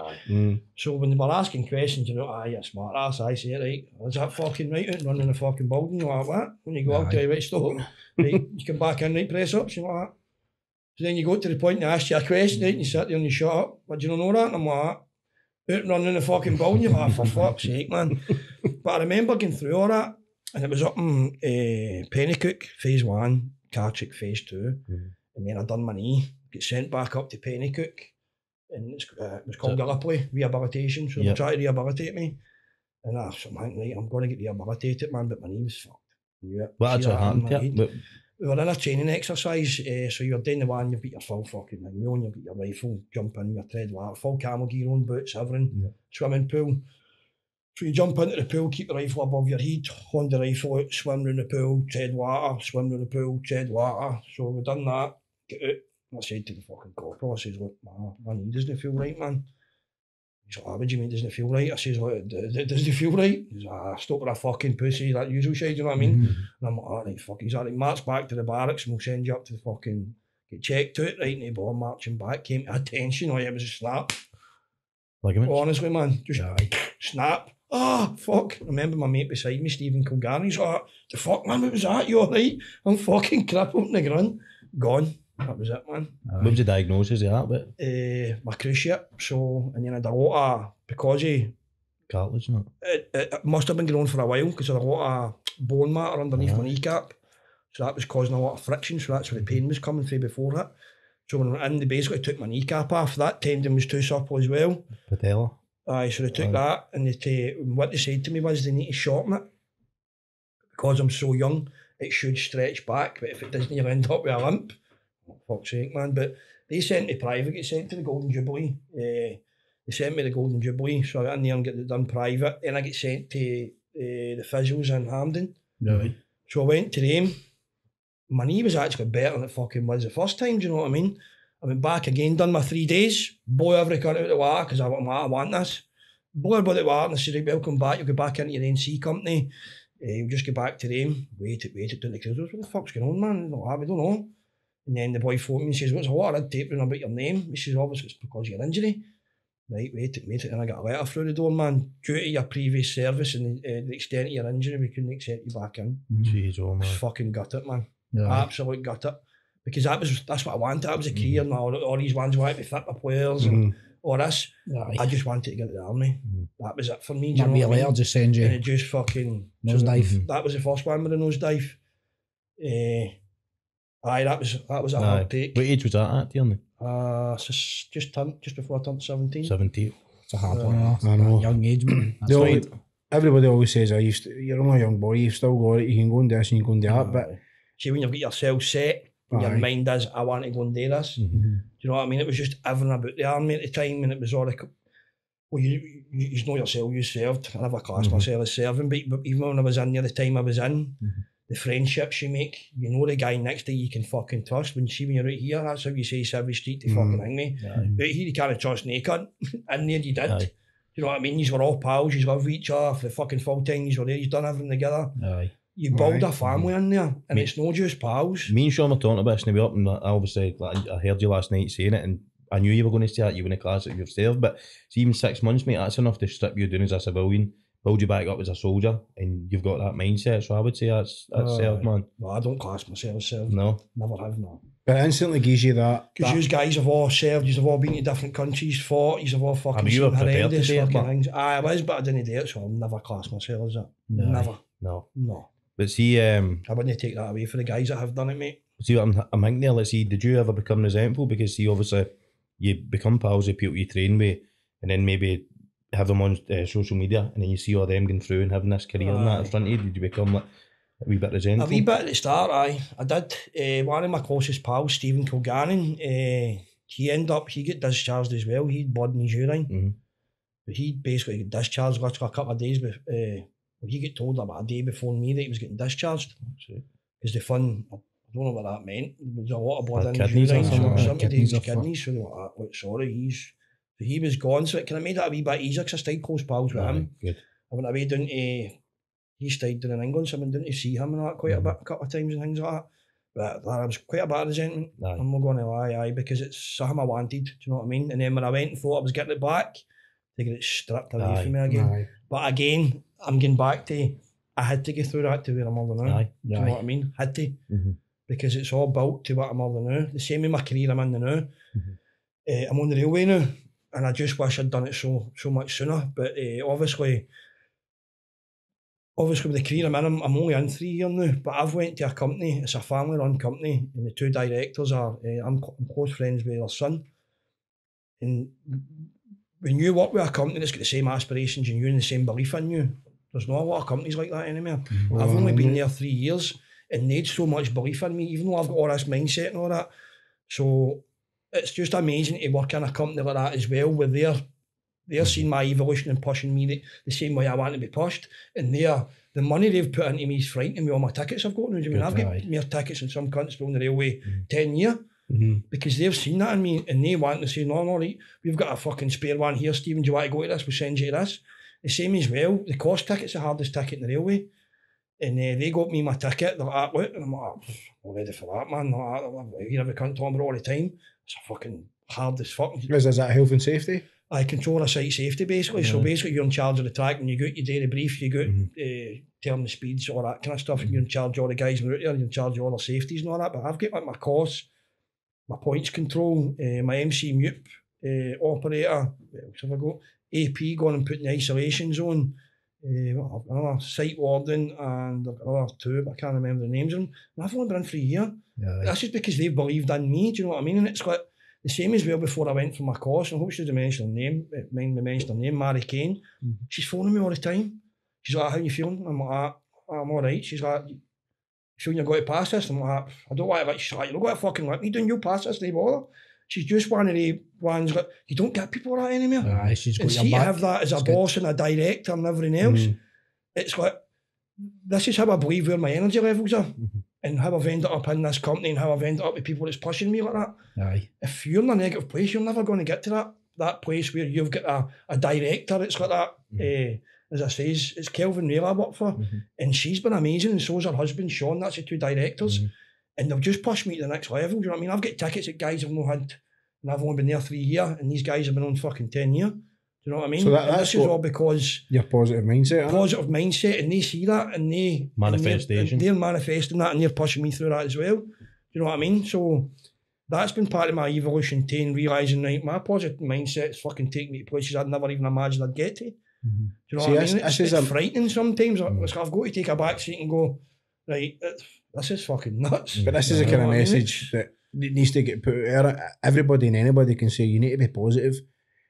So when they were asking questions, you know, you're smart ass, I say, right, is that fucking right out running the fucking building? You're like, what? When you go out to right, stop, right, you come back in, right, press ups, you know like that. So then you go to the point and they ask you a question, right, and you sit there and you shut up, but you don't know that, and I'm like, out and running the fucking building, you're like, for fuck's sake, man. But I remember going through all that, and it was up in Pennycook, phase 1, Cartrick, phase 2, and then I done my knee, get sent back up to Pennycook, and it was called Gallipoli Rehabilitation, so they tried to rehabilitate me, and I was like, right, I'm going to get rehabilitated, man, but my knee was fucked. What actually happened? We were in a training exercise, so you're doing the one, you've got your full fucking thing on, you've got your rifle, jump in, your tread water, full camel gear on, boots, everything, swimming pool. So you jump into the pool, keep the rifle above your head, hold the rifle out, swim round the pool, tread water, swim round the pool, tread water. So we've done that, get out, I said to the fucking corporal, I says, look, my knee doesn't feel right, man. He's like, what do you mean doesn't feel right? I says, look, does it feel right? He's like, stop with a fucking pussy, that usual shit, you know what I mean? And I'm like, alright, fuck. He's like, march back to the barracks and we'll send you up to the fucking, get checked out, right? And the boy marching back, came to attention, it was a snap. Ligaments? Honestly, man, just snap. Oh, fuck. I remember my mate beside me, Stephen Kilgarn, he's like, the fuck, man, what was that? You alright? I'm fucking crippled in the ground. Gone. That was it, man. What was the diagnosis of that bit? My cruciate. So, and then I had a lot of, because he, Cartilage, no? it must have been going on for a while because I had a lot of bone matter underneath my kneecap. So that was causing a lot of friction. So that's where the pain was coming through before that. So when I went in, they basically took my kneecap off. That tendon was too supple as well. Patella? Aye, so they took that and what they said to me was they need to shorten it. Because I'm so young, it should stretch back, but if it doesn't, you'll end up with a limp. Oh, fuck's sake, man. But they sent me private, get sent to the Golden Jubilee. They sent me the Golden Jubilee, so I got in there and get it done private. Then I get sent to the physios in Hampden. Right. So I went to them. My knee was actually better than it fucking was the first time, do you know what I mean? I went back again, done my 3 days, blow every cunt out of the water, because I want this. Blow everybody out of the water, and I said, welcome back, you'll go back into your NC company. You'll just go back to them. Wait it, down the cruisers. What the fuck's going on, man? We don't know. And then the boy phoned me and says, what's a lot of red tape about your name? He says, obviously it's because of your injury. Right, wait it. And I got a letter through the door, man. Due to your previous service and the extent of your injury, we couldn't accept you back in. Jeez, oh man. Fucking gut it, man. Yeah. Absolute gut it. Because that's what I wanted. That was a career, and all these ones wanted to fit my players and all this. I just wanted to get to the army. That was it for me. Might be a letter just send you. And it just fucking nosedive. That was the first one with the nosedive. Aye, that was a hard take. What age was that at, Tierney? Just before I turned 17. 17. It's a hard one. I know. Young age, man. That's The right. only- Everybody always says, you're only a young boy, you've still got it, you can go and do this and you can go and do that, but See, when you've got yourself set, and your mind is, I want to go and do this. Do you know what I mean? It was just everything about the army at the time, and it was all like, well, you know yourself, you served. I never classed myself as serving, but even when I was in there, the time I was in, the friendships you make, you know the guy next to you can fucking trust. When you're out here, that's how you say every street to fucking hang me. Out here you can't trust no cunt. In there you did. Aye. You know what I mean? You were all pals, you love each other for the fucking full time, you were there, you've done everything together. Aye. You build a family in there, and it's not just pals. Me and Sean were talking about this and we up, and I obviously, I heard you last night saying it, and I knew you were going to say that you were in a class that you've served, but see, even 6 months, mate, that's enough to strip you down as a civilian, build you back up as a soldier, and you've got that mindset. So I would say that's served, man. No, I don't class myself as served. No. Never have, no. it instantly gives you that. Because you guys have all served, you've all been to different countries, fought, you've all fucking mean, you were seen prepared to horrendous do it, fucking but- things. I was, but I didn't do it, so I'll never class myself as that. Never. No. But see, I wouldn't take that away for the guys that have done it, mate. see what I'm thinking there, let's see, did you ever become resentful? Because see, obviously, you become pals with people you train with, and then maybe have them on social media, and then you see all them going through and having this career and that in front of you. Did you become like a wee bit resentful? A wee bit at the start, I did. One of my closest pals, Stephen Kilgarn, he got discharged as well. He had blood in his urine. But he basically got discharged literally a couple of days before. He got told about a day before me that he was getting discharged. Because the fun, I don't know what that meant. There was a lot of blood in his kidneys or urine. something. So somebody Kidneys his are fucked. kidneys. So they were like, sorry, he was gone. So it kind of made it a wee bit easier because I stayed close pals with him. Good. I went away down to, he stayed down in England, so I went down to see him and that quite a bit, a couple of times and things like that. But that was quite a bit of resentment. Aye. I'm not going to lie, because it's something I wanted, do you know what I mean? And then when I went and thought I was getting it back, they get it stripped away from me again. But again, I'm getting back to, I had to go through that to where I'm over now. Aye. Do you know what I mean? Had to. Because it's all built to what I'm over now. The same with my career I'm in now. I'm on the railway now, and I just wish I'd done it so much sooner. But obviously with the career I'm in, I'm only in 3 years now, but I've went to a company, it's a family run company, and the two directors are, I'm close friends with their son. And when you work with a company that's got the same aspirations and you and the same belief in you, there's not a lot of companies like that anymore. I've only been there 3 years, and they had so much belief in me, even though I've got all this mindset and all that. So it's just amazing to work in a company like that as well, where they're seeing my evolution and pushing me the same way I want to be pushed. And the money they've put into me is frightening me. All my tickets I've got now. I mean, I've got more tickets than some cunts on the railway 10 years. because they've seen that in me and they want to say, no, right, we've got a fucking spare one here, Stephen, do you want to go to this? We'll send you to this. The same as well, the cost ticket's the hardest ticket in the railway. And they got me my ticket, they're like, what? And I'm like, I'm ready for that, man. I hear every cunt talking about it all the time. It's fucking hard as fuck. Is that health and safety? I control a site safety, basically. So basically, you're in charge of the track. When you go out your daily brief, you go out, telling the speeds, all that kind of stuff. And you're in charge of all the guys who are out there. You're in charge of all the safeties and all that. But I've got like my course, my points control, my MC mute operator. What else have I got? AP going and putting the isolation zone. Another site warden and another two, but I can't remember the names of them. And I've only been in for a year. Yeah, that's just because they've believed in me. Do you know what I mean? And it's like the same as well before I went for my course. And I hope she doesn't mention her name. Mind me mention her name, Mary Kane. She's phoning me all the time. She's like, how you feeling? I'm like, I'm all right. She's like, you feeling you're going to pass this? I'm like, I don't want to. She's like, you don't got to fucking let me doing. You'll pass this, no bother. She's just one of the ones that you don't get people like that anymore. Aye, she's got and your see, back. to have that as a boss and a director and everything else, it's like, this is how I believe where my energy levels are and how I've ended up in this company and how I've ended up with people that's pushing me like that. Aye. If you're in a negative place, you're never going to get to that place where you've got a director. It's like that. As I say, it's Kelvin Rail I work for, and she's been amazing, and so's her husband, Sean. That's the two directors. And they've just pushed me to the next level. Do you know what I mean? I've got tickets that guys have not had, and I've only been there 3 years, and these guys have been on fucking 10 years. Do you know what I mean? So this is all because your positive mindset. Positive mindset, and they see that, and they're manifesting that, and they're pushing me through that as well. Do you know what I mean? So that's been part of my evolution too, and realising like my positive mindset is fucking taking me to places I'd never even imagined I'd get to. Do you know what I mean? It's frightening sometimes. I've got to take a back seat and go, right, this is fucking nuts. But this is a kind of message that needs to get put out there. Everybody and anybody can say you need to be positive.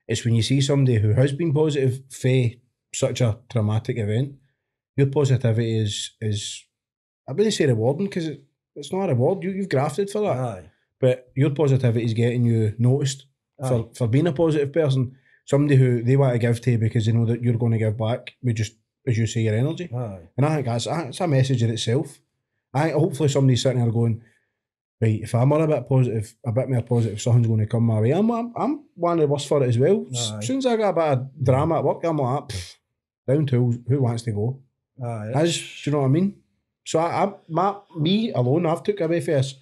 It's when you see somebody who has been positive for such a traumatic event, your positivity is I wouldn't say rewarding because it's not a reward. You've grafted for that. Aye. But your positivity is getting you noticed for being a positive person. Somebody who they want to give to because they know that you're going to give back with just, as you say, your energy. Aye. And I think that's a message in itself. I think hopefully somebody's sitting there going, right, if I'm a bit more positive, something's going to come my way. I'm one of the worst for it as well. As soon as I got a bit of drama at work, I'm like, down tools, who wants to go? Do you know what I mean? So me alone, I've took away for this.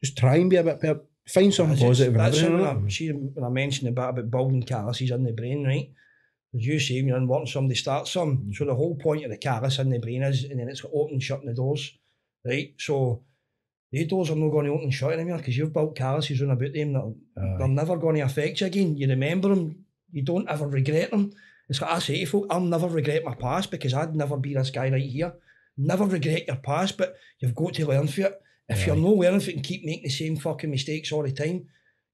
Just try and be a bit better. Find something positive. That's when I mentioned about building calluses in the brain, right? As you say, when you're in work and somebody starts some. So the whole point of the callus in the brain is, and then it's opening and shutting the doors, right? So the doors are not going to open and shut anymore because you've built calluses on about them that they're never going to affect you again. You remember them, you don't ever regret them. It's like I say to folk, I'll never regret my past because I'd never be this guy right here. Never regret your past, but you've got to learn from it. If you're not learning from it and keep making the same fucking mistakes all the time,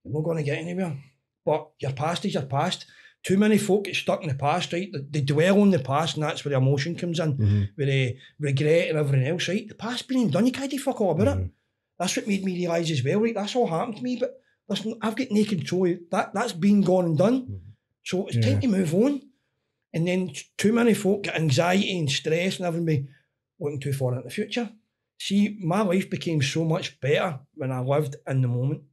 you're not going to get anywhere. But your past is your past. Too many folk get stuck in the past, right? They dwell on the past, and that's where the emotion comes in, where they regret and everything else, right? The past's been done, you can't do fuck all about it. That's what made me realise as well, right? That's all happened to me, but listen, I've got no control. That's been gone and done. So it's time to move on. And then too many folk get anxiety and stress and everything looking too far into the future. See, my life became so much better when I lived in the moment.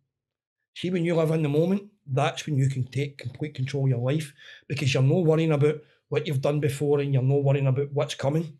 See, when you live in the moment, that's when you can take complete control of your life because you're not worrying about what you've done before and you're not worrying about what's coming.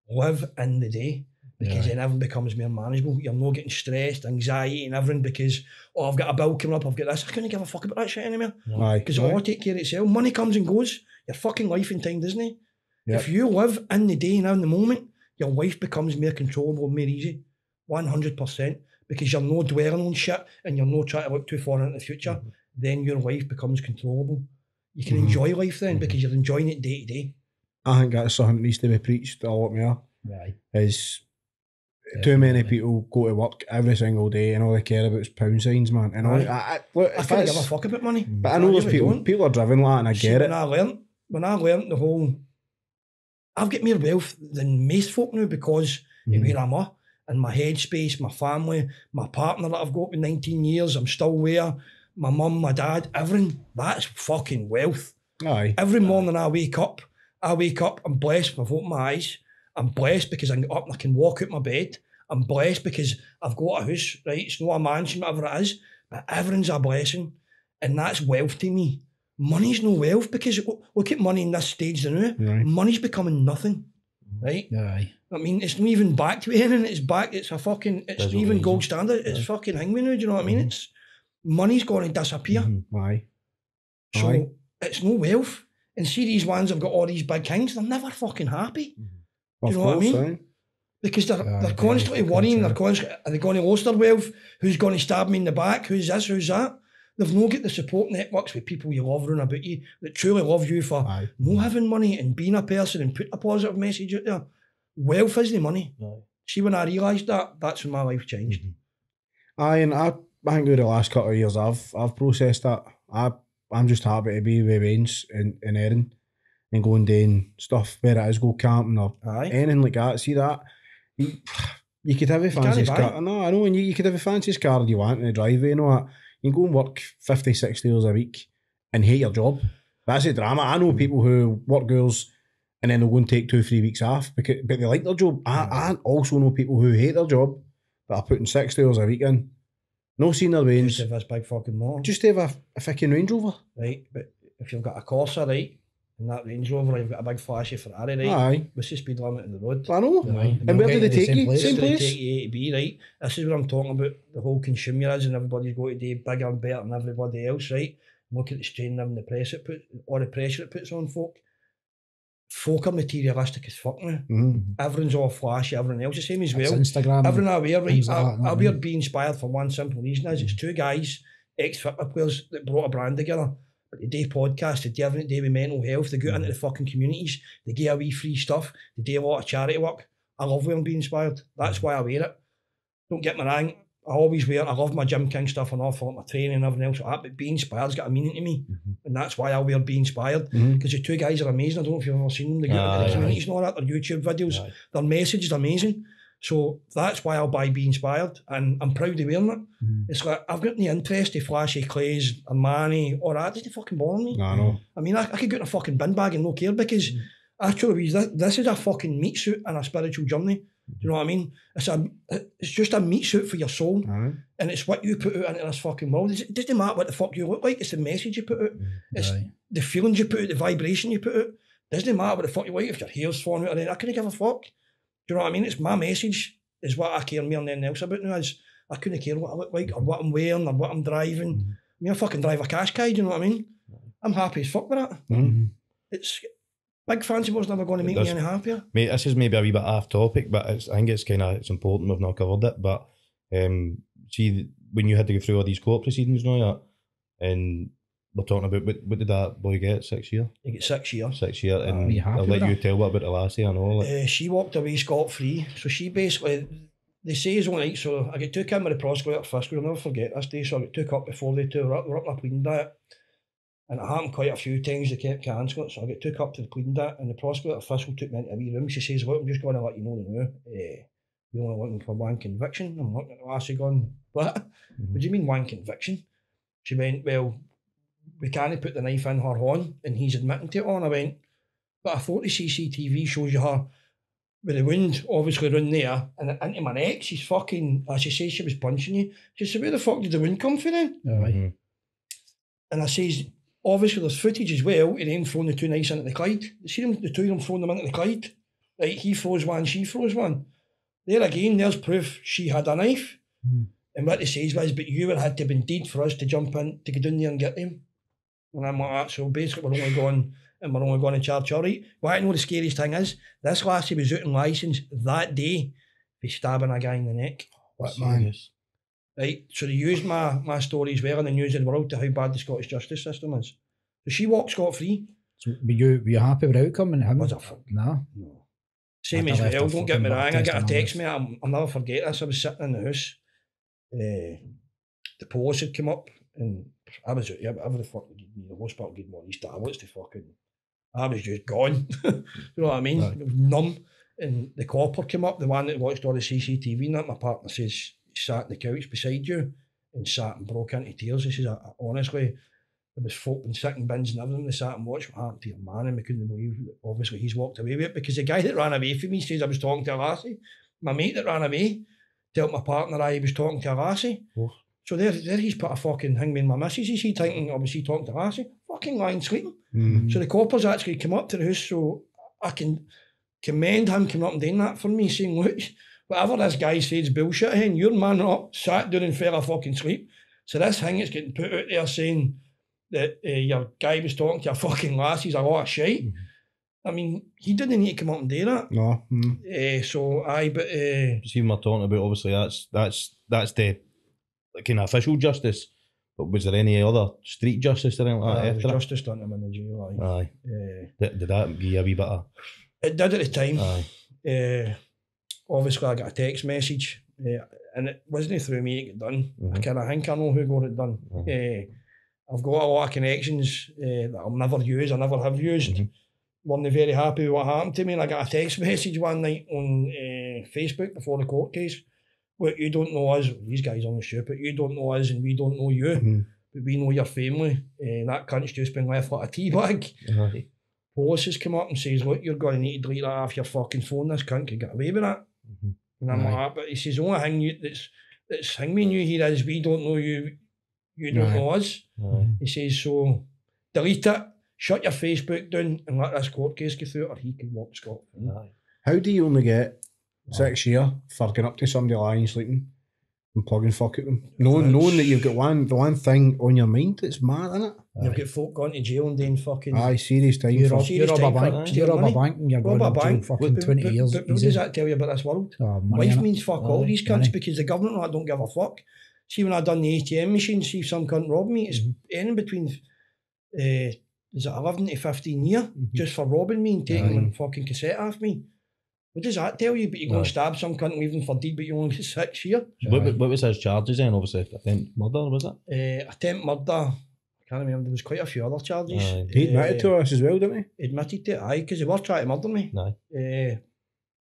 Live in the day because then everything becomes more manageable. You're not getting stressed, anxiety and everything because, I've got a bill coming up, I've got this. I couldn't give a fuck about that shit anymore because it'll all take care of itself. Money comes and goes. Your fucking life in time, doesn't it? Yep. If you live in the day now in the moment, your life becomes more controllable, more easy, 100%, because you're not dwelling on shit and you're not trying to look too far into the future. Then your life becomes controllable. You can enjoy life then because you're enjoying it day to day. I think that's something that needs to be preached a lot more. Is too many people go to work every single day and all they care about is pound signs, man. And I can't give a fuck about money. But I know those people are driven like that and I get it. When I learned the whole, I've got more wealth than most folk now because of where I'm at, and my headspace, my family, my partner that I've got with 19 years, I'm still there, my mum, my dad, everything, that's fucking wealth. Every morning I wake up, I'm blessed if I've opened my eyes, I'm blessed because I can get up and I can walk out my bed, I'm blessed because I've got a house, right, it's not a mansion, whatever it is, Everyone's a blessing, and that's wealth to me. Money's no wealth, because look at money in this stage now. Right. Money's becoming nothing, right? Aye. I mean, it's not even back to anything. It's back. It's a fucking. It's not even gold standard. It's fucking hangman now. Do you know what I mean? It's money's going to disappear. Aye. So Aye. it's no wealth. And see these ones have got all these big things. They're never fucking happy. Do you Of know what I course, mean? aye. Because they're Aye, constantly very worrying. true. They're constantly, are they going to lose their wealth? Who's going to stab me in the back? Who's this? Who's that? They've not got the support networks with people you love around about you that truly love you for Aye. no having money and being a person and putting a positive message out there. Wealth is the money. See, when I realised that, that's when my life changed. Aye, and I think over the last couple of years I've processed that. I'm just happy to be with Baines and Erin and going doing stuff where it is, go camping or Aye. anything like that. See that? You could have a fanciest can't buy car. No, I know, and you could have a fanciest car you want in the driveway, you know that. You can go and work 50, 60 hours a week and hate your job. That's the drama. I know people who work girls and then they'll go and take 2-3 weeks off but they like their job. I also know people who hate their job that are putting 60 hours a week in. No seeing their wains. Just have this big fucking motor. Just have a fucking Range Rover. Right, but if you've got a Corsa, right, and that Range Rover, you've got a big flashy Ferrari, right? Aye. What's the speed limit on the road? I know. Aye. And where They'll do they get you take the you? same Same They place? take you A to B, right? This is what I'm talking about. The whole consumerism, everybody's got to do bigger and better than everybody else, right? Look at the strain and the pressure it puts on folk. Folk are materialistic as fuck now. Everyone's all flashy, everyone else the same as It's well. Instagram. Everyone I wear, right? things like that, I no, wear right? Be Inspired for one simple reason is it's two guys, ex-football players that brought a brand together. But they do podcasts, they do everything to do with mental health, they go into the fucking communities, they give away free stuff, they do a lot of charity work. I love wearing Be Inspired. That's why I wear it. Don't get me wrong, I always wear it. I love my Gym King stuff and all for my training and everything else like that, but Be Inspired's got a meaning to me. And that's why I wear Be Inspired. Because the two guys are amazing. I don't know if you've ever seen them. They go into the communities and all that, their YouTube videos. Their message is amazing. So that's why I'll buy Be Inspired, and I'm proud of wearing it. It's like, I've got no interest in flashy clays, Armani, or that. It doesn't fucking bother me. I know. I mean, I could go in a fucking bin bag and no care, because actually this is a fucking meat suit and a spiritual journey. Do you know what I mean? It's just a meat suit for your soul. Aye. And it's what you put out into this fucking world. It doesn't matter what the fuck you look like, it's the message you put out. It's the feelings you put out, the vibration you put out. It doesn't matter what the fuck you like, if your hair's falling out or anything. I couldn't give a fuck. Do you know what I mean? It's my message is what I care more than anything else about now. Is I couldn't care what I look like or what I'm wearing or what I'm driving. I mean, I fucking drive a Qashqai, do you know what I mean? I'm happy as fuck with that. It's big fancy was never going to make me any happier. Mate, this is maybe a wee bit off topic, but I think it's important we've not covered it. But see, when you had to go through all these court proceedings and all that, and we're talking about what did that boy get? 6 years? He get 6 years. 6 years, Are and you happy I'll let with you that? tell what about the lassie. I know. Like, She walked away scot-free. So she basically, they say it's only, so I get took in with the prosecutor at Fiscal, I'll never forget this day, so I got took up before they two were up on a pleading diet. And it happened quite a few times, they kept cancelling it, so I got took up to the pleading diet, and the prosecutor at Fiscal took me into a wee room. She says, look, I'm just going to let you know now, you're only looking for one conviction. I'm looking at the lassie going, what? What do you mean one conviction? She went, well, we can't put the knife in her horn, and he's admitting to it all. And I went, but I thought the CCTV shows you her with the wound obviously around there and into my neck. She's fucking, she says she was punching you. She said, where the fuck did the wound come from then? And I says, obviously there's footage as well of them throwing the two knives into the Clyde. You see them, the two of them throwing them into the Clyde? Right, he throws one, she throws one. There again, there's proof she had a knife. And what they says was, but you would have had to have been dead for us to jump in, to go down there and get them. And I'm like that, so basically we're only going to charge her, right? What I know the scariest thing is, this lassie was out in licence that day for stabbing a guy in the neck. What, man? Right, so they used my story as well in the news of the world to how bad the Scottish justice system is. So she walked scot-free. So were you happy with the outcome and him? Was it fucking No. Same I'd as have left well, a don't get me fucking wrong, I test got a on text this. me, I'll never forget this. I was sitting in the house, the police had come up, and I was out here, but every fucking gave me the hospital, gave me all these tablets to fucking, I was just gone. You know what I mean? Right. It was numb. And the copper came up, the one that watched all the CCTV, and that my partner says, he sat on the couch beside you and sat and broke into tears. He says, honestly, there was folk in sitting bins and everything. They sat and watched what happened to your man, and we couldn't believe that obviously he's walked away with it, because the guy that ran away from me says I was talking to a lassie. My mate that ran away told my partner I was talking to a lassie. So there he's put a fucking thing with my missus. Is he thinking, obviously talking to Lassie, fucking lying sleeping. So the coppers actually come up to the house, so I can commend him coming up and doing that for me, saying, look, whatever this guy says bullshit, and your man up, sat down and fell fucking asleep. So this thing is getting put out there saying that your guy was talking to your fucking lassie's a lot of shite. I mean, he didn't need to come up and do that. No. So aye, but See what we're talking about, obviously that's the kind of official justice. But was there any other street justice or anything like that? There was justice done to him in the jail. Aye. Did that give you a wee bit of... It did at the time. Aye. Obviously, I got a text message, and it wasn't through me it got done. I think I know who got it done. I've got a lot of connections that I'll never use, I never have used. Weren't very happy with what happened to me, and I got a text message one night on Facebook before the court case. Look, you don't know us, these guys on the stupid, you don't know us and we don't know you, but we know your family. That cunt's just been left like a tea bag. Police has come up and says, look, you're going to need to delete that off your fucking phone, this cunt could get away with that. And I'm like, but he says, the only thing that's thing we knew here is we don't know you, you don't know us. He says, so delete it, shut your Facebook down and let this court case go through, or he can walk Scot. How do you only get 6 years for going up to somebody lying sleeping and plugging fuck at them? Knowing that you've got the one thing on your mind, it's mad, isn't it? You've got folk going to jail and doing fucking... Aye, serious time. You rob a money. bank and you're going to jail fucking 20 years. But what does that tell you about this world? Life means fuck all these cunts because the government don't give a fuck. See, when I done the ATM machine, see if some cunt robbed me, it's in between, is it 11 to 15 years just for robbing me and taking my fucking cassette off me. What does that tell you? But you go and stab some cunt and leave them for deed, but you only get 6 years. What was his charges then? Obviously, attempt murder, was it? Attempt murder. I can't remember. There was quite a few other charges. He admitted to us as well, didn't he? Admitted to it, aye, because they were trying to murder me.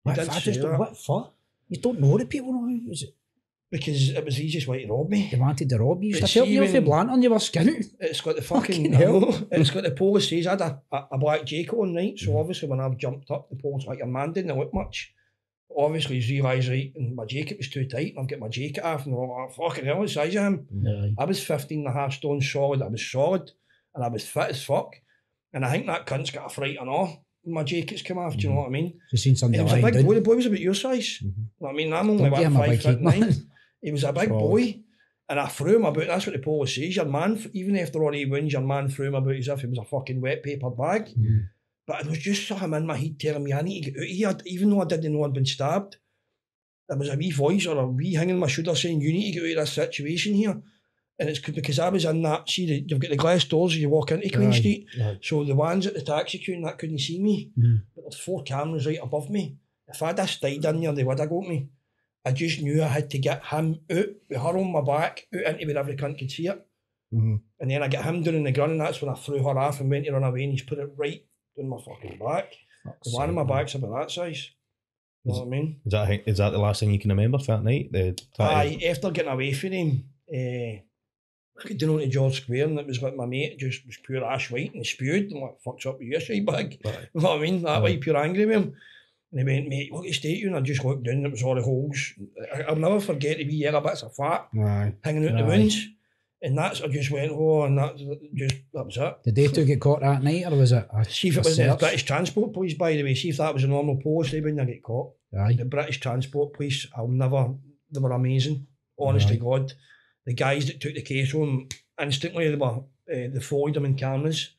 What for? You don't know the people now, is it? Because it was the easiest way to rob me. They wanted to rob you. You used to tell me off the blunt on you were skinning. It's got the fucking hell. It's got the police says I had a black jacket on, right? So obviously when I've jumped up, the police like, your man didn't look much. But obviously he's realised, right, and my jacket was too tight, and I've got my jacket off, and they're all like, fucking hell, the size of him. I was 15 and a half stone solid, I was solid, and I was fit as fuck. And I think that cunt's got a fright and all. My jacket's come off, do you know what I mean? You've seen somebody lying down. The boy was about your size. You know what I mean? I'm only about 5'9". He was a big boy, and I threw him about. That's what the police says. Your man, even after all he wins, your man threw him about as if it was a fucking wet paper bag. But it was just something in my head telling me I need to get out of here. Even though I didn't know I'd been stabbed, there was a wee voice or a wee hanging on my shoulder saying, you need to get out of this situation here. And it's because I was in that, see, you've got the glass doors as you walk into Queen Street. So the ones at the taxi queue and that couldn't see me. But there's 4 cameras right above me. If I'd have stayed in there, they would have got me. I just knew I had to get him out with her on my back, out into where every cunt could see it. And then I get him down in the gun, and that's when I threw her off and went to run away, and he's put it right down my fucking back. The one in my back's about that size. You know what I mean? Is that the last thing you can remember for that night? Aye, after getting away from him, I got down to George Square, and it was like my mate just was pure ash white and spewed. I'm like, fuck's up with you, shite bag. You know what I mean? That way, pure angry with him. And he went, mate, look at the state you, and I just looked down and it was all the holes. I'll never forget the wee yellow bits of fat hanging out the wounds. And that's, I just went, oh, and that was it. Did they two get caught that night, or was it see if it was the British Transport Police, by the way, see if that was a normal police, they wouldn't get caught. The British Transport Police, they were amazing. Honest to God. The guys that took the case on, instantly they followed them in cameras.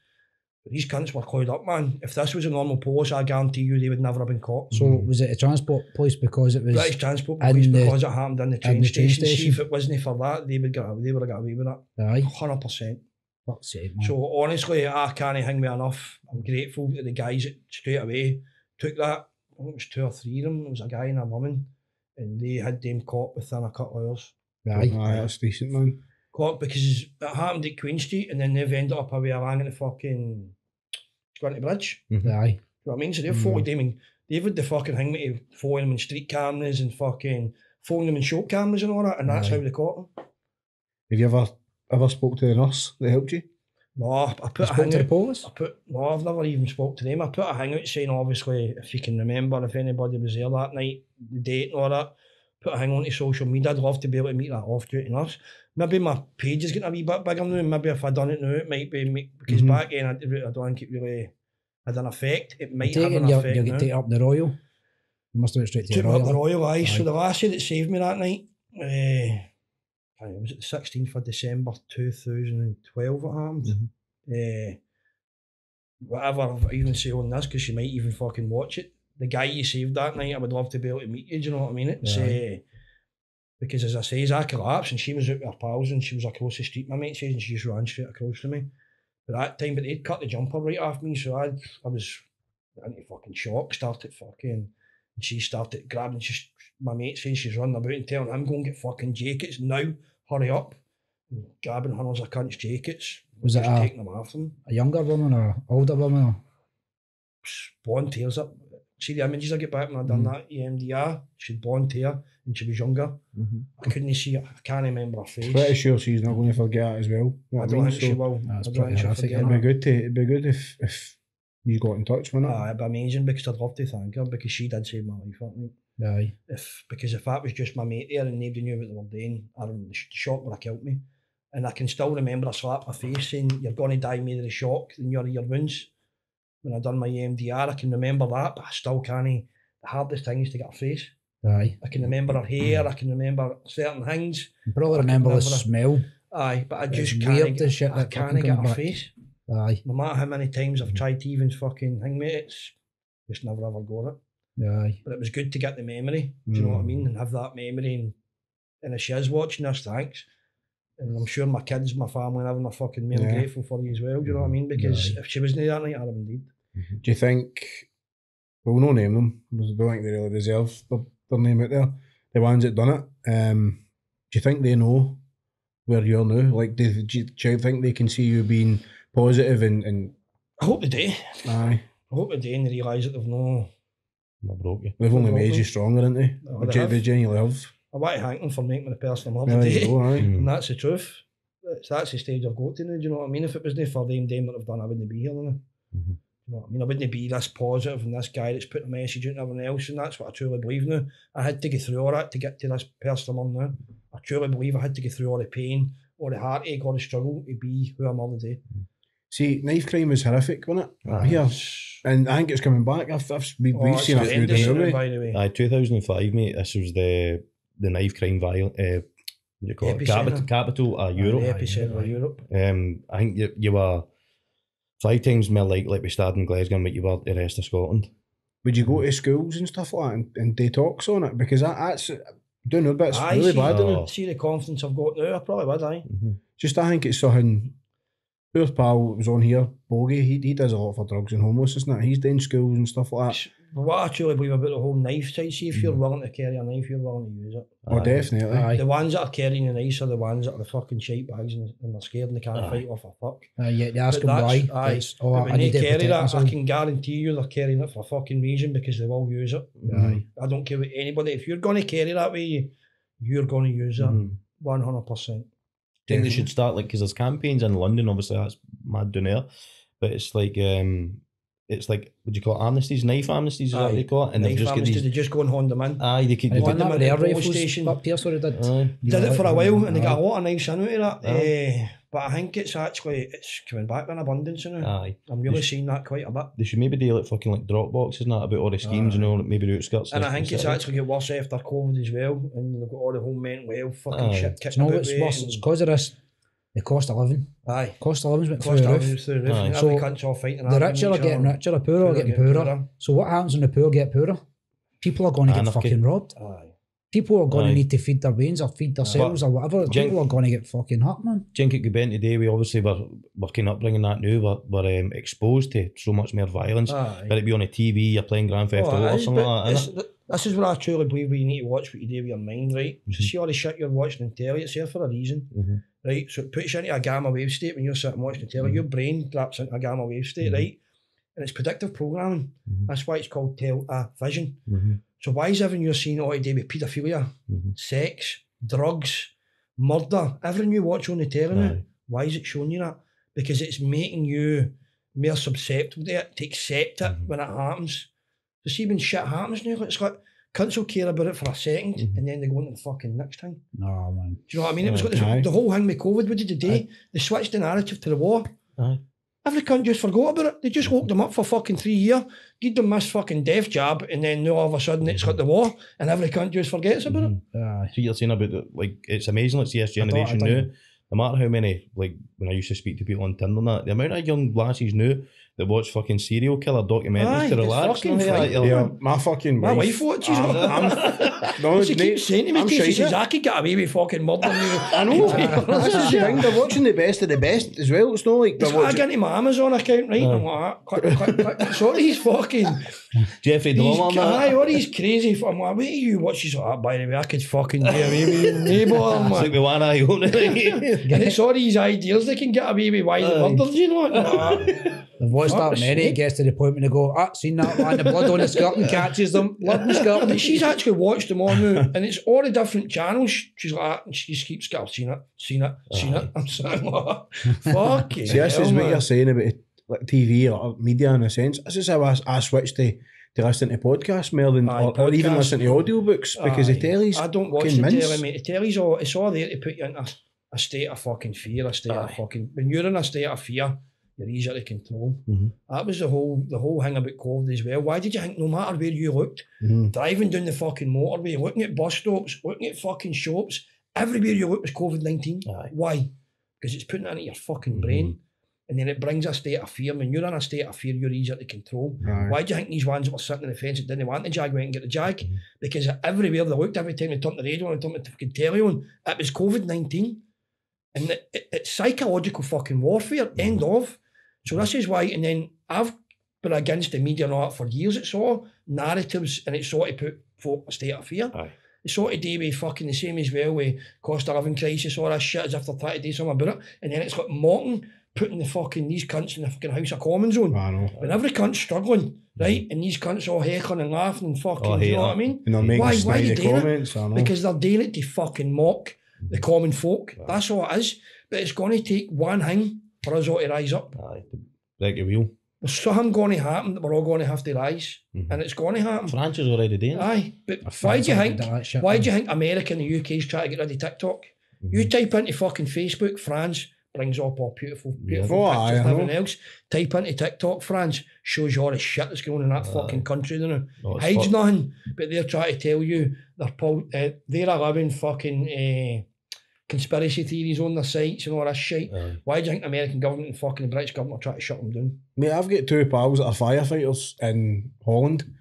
But these cunts were coiled up, man. If this was a normal police, I guarantee you they would never have been caught. So was it a transport police because it was... British Transport Police because it happened in the train station. See, if it wasn't for that, they would have got away with it. 100%. Fuck's sake, man. So honestly, I can't hang me enough. I'm grateful to the guys that straight away took that. I think it was 2 or 3 of them. It was a guy and a woman. And they had them caught within a couple of hours. That's decent, man. Caught because it happened at Queen Street, and then they've ended up away along at the fucking Squinty Bridge. You know what I mean? So they've followed them, and they've had the fucking thing to follow them in street cameras and fucking following them in shop cameras and all that, and that's how they caught them. Have you ever spoke to the nurse that helped you? No, I put a hangout to the police? No, I've never even spoke to them. I put a hangout saying, obviously, if you can remember, if anybody was there that night, the date and all that, put a hang on to social media. I'd love to be able to meet that off-duty nurse. maybe my page is getting a wee bit bigger now. Maybe if I done it now, it might be because back then I don't think it really had an effect. It might have an effect you now. get taken up the Royal. You must have went straight to Took the me up the Royal. Royal, aye. So the lassie that saved me that night, was it the 16th of December 2012 it happened? Whatever I even say on this, because she might even fucking watch it. The guy you saved that night, I would love to be able to meet you, do you know what I mean? It's, because as I say, I collapsed and she was out with her pals and she was across the street, my mate says, and she just ran straight across to me. But that time, but they'd cut the jumper right off me, so I was into fucking shock, started fucking, and she started grabbing, my mate saying she's running about and telling him, go and get fucking jackets now, hurry up. And grabbing hundreds of cunts' jackets. Was it taking them off them. A younger woman or older woman? Or? Blonde hair's up. See the images I get back when I done that EMDR? She had blonde hair and she was younger. I couldn't see it. I can't remember her face. Pretty sure she's not going to forget it as well. I don't think she will. That's I don't think she'll horrific, forget isn't it. It'd be good if you got in touch with her. It'd be amazing because I'd love to thank her because she did save my life, I think. Aye. Because if that was just my mate there and nobody knew what they were doing, the shock would have killed me. And I can still remember I slapped my face saying, you're going to die made of the shock and your wounds. When I done my EMDR, I can remember that, but I still can't. The hardest thing is to get her face. Aye. I can remember her hair, I can remember certain things. You probably remember the smell. Aye, but I just It's can't weird, the shit I that can't fucking get comes her back. face. Aye. No matter how many times I've tried to even fucking hang me, it's just never ever got it. Aye. But it was good to get the memory, do you know what I mean? And have that memory. And if she is watching this, thanks. And I'm sure my kids, my family, and everyone are fucking more grateful for you as well, do you know what I mean? Because if she wasn't there that night, I'd have been dead. Do you think, we'll not name them, because I don't think they really deserve their name out there, the ones that done it, do you think they know where you're now? Like, do you think they can see you being positive and I hope they do. Aye. I hope they do and they realise that they've no... Not broke you. They've only Broke made me. you stronger, haven't they? Oh, they have. They genuinely have. I want to thank them for making me the person I'm of There today. you go, aye. And that's the truth. That's the stage I've got to now, do you know what I mean? If it wasn't for them that I've done, I wouldn't be here now. You know what I mean? I wouldn't be this positive and this guy that's putting a message out to everyone else, and that's what I truly believe now. I had to go through all that to get to this person I'm now. I truly believe I had to go through all the pain, all the heartache, all the struggle to be who I'm all today. See, knife crime was horrific, wasn't it? Here. And I think it's coming back. We've seen a few horrendous, down the way. by the way. Aye, 2005, mate. This was the knife crime what do you call it? Epicentre. Capital of Europe. The epicentre of Europe. I think you were 5 times more likely to be stabbed in Glasgow than what you were the rest of Scotland. Would you go to schools and stuff like that and do talks on it? Because that's doing a bit. It's Aye, really see, bad, isn't it? See the confidence I've got now, I probably would, aye. Just I think it's something. Poor pal that was on here, Bogey. He does a lot for drugs and homelessness, isn't it? He's doing schools and stuff like that. But what I truly believe about the whole knife side, see if you're willing to carry a knife, you're willing to use it. Oh, definitely. Aye. The ones that are carrying the knives are the ones that are the fucking shite bags and they're scared and they can't fight off a fuck. You ask But them why. that's- aye. It's, But I when they need to carry protect that, myself. I can guarantee you they're carrying it for a fucking reason because they will use it. Aye. I don't care what anybody, if you're going to carry that way, you're going to use it 100%. I think they should start because there's campaigns in London. Obviously, that's mad down there, but it's like what do you call it? Amnesties, knife amnesties, is that what they call it? And Knife they've just got amnesty, these. they just go and hand them in. Aye, they could. And They done them that with in air the police rifles station. up here, so they did. Did it for a while and they got a Aye. lot of knives in out of that. But I think it's coming back in abundance now. Aye, I'm really seeing that quite a bit. they should maybe do like fucking like drop boxes and that about all the schemes, you know, like maybe the outskirts. And of I think the it's city. actually get worse after COVID as well. And they've got all the whole mental health fucking Aye. shit Do kicking you know about what's with it worse? and- It's because of this. The cost of living. Aye. Cost of living's went through Cost the of roof. living through the roof. Aye. And So every cunt's all fighting. The richer are getting richer, the poorer are getting poorer. So what happens when the poor get poorer? People are going to get Anarchy. fucking robbed. Aye. People are going Aye. to need to feed their veins or feed themselves or whatever. People are going to get fucking hurt, man. Jink at Guben today, we obviously were kind of upbringing that now, we're exposed to so much more violence. Aye. Whether it be on a TV, you're playing Grand Theft Oh, Auto it or is, something but like that. innit? this is where I truly believe you need to watch what you do with your mind, right? So see all the shit you're watching on telly, it's there for a reason, right? So it puts you into a gamma wave state when you're sitting watching the telly. Your brain drops into a gamma wave state, right? And it's predictive programming. That's why it's called television. So why is everything you're seeing all day with paedophilia, sex, drugs, murder, everything you watch on the telly now, why is it showing you that? Because it's making you more susceptible to it, to accept it when it happens. So see when shit happens now, it's like cunts will care about it for a second and then they go into the fucking next thing. No, man. Do you know what I mean? It was got this, Aye. the whole thing with COVID. What did they do? They switched the narrative to the war. Aye. Every cunt just forgot about it. They just woke them up for fucking 3 years, give them this fucking death jab, and then now all of a sudden it's got the war, and every cunt just forgets about it. So you're saying about the, like, it's amazing, like, see this generation now, no matter how many, like, when I used to speak to people on Tinder and that, the amount of young lasses now that watch fucking serial killer documentaries Aye, to it's relax. fucking and all that, frightening. you're Yeah, like, my fucking My wife watches it. no, She keeps saying to me, I'm she shite says, at it. I could get away with fucking murdering you. I know. That's the thing. They're watching the best of the best as well. It's not like It's they're got to watching. get into my Amazon account, right? I'm like, click. Sorry, he's fucking... Jeffrey These Dahmer, guy, all these crazy... I'm like, wait, you watch this? Oh, by the way, I could fucking get away with your neighbour. I'm it's like like, with one eye open. and it's all these ideals they can get away with why they murdered, you know? They've watched Fuck that the many, sake. it gets to the point when they go, seen that man, the blood on the skirt and catches them, blood on the skirt. But she's actually watched them all now, and it's all the different channels. She's like that, and she just keeps going, seen it. I'm saying, like, fucking See, this hell, is what man. you're saying about like TV or media in a sense. This is how I switched to listen to podcasts more than Aye, or even podcasts. listen to audiobooks because the telly's I don't watch fucking the mince. telly, mate. The telly's all, it's all there to put you into a state of fucking fear, a state of fucking... When you're in a state of fear, you're easier to control. That was the whole thing about COVID as well. Why did you think no matter where you looked, driving down the fucking motorway, looking at bus stops, looking at fucking shops, everywhere you looked was COVID-19? Aye. Why? Because it's putting it into your fucking brain. And then it brings a state of fear. When you're in a state of fear, you're easier to control. Aye. Why do you think these ones that were sitting on the fence that didn't want the jag went and get the jag? Because everywhere they looked, every time they turned the radio on and turned the fucking telly on, it was COVID-19. And it's psychological fucking warfare, end of. So this is why, and then I've been against the media and all that for years. It's all narratives and it's all to put folk in a state of fear. Aye. It's all to do with fucking the same as well with cost of living crisis, all that shit as if they're trying to do something about it. And then it's got mocking, putting the fucking these cunts in the fucking House of Commons on. I know. When every cunt's struggling, right? And these cunts all heckling and laughing and fucking, do you know what I mean? And they're making Why are snide you doing it? comments. I know. Because they're doing it to fucking mock the common folk. That's all it is. But it's going to take one thing for us all to rise up. Aye, break the wheel. There's something going to happen that we're all going to have to rise. And it's going to happen. France is already doing it. Aye. But why do you think America and the UK is trying to get rid of TikTok? You type into fucking Facebook, France, brings up all beautiful Oh, pictures aye, and I know. everything else. Type into TikTok, France, shows you all the shit that's going on in that fucking country. You know? Oh, it's Hides fuck- nothing, but they're trying to tell you they're allowing fucking conspiracy theories on their sites and all that shit. Aye. Why do you think the American government and fucking the British government are trying to shut them down? Mate, I've got two pals that are firefighters in Holland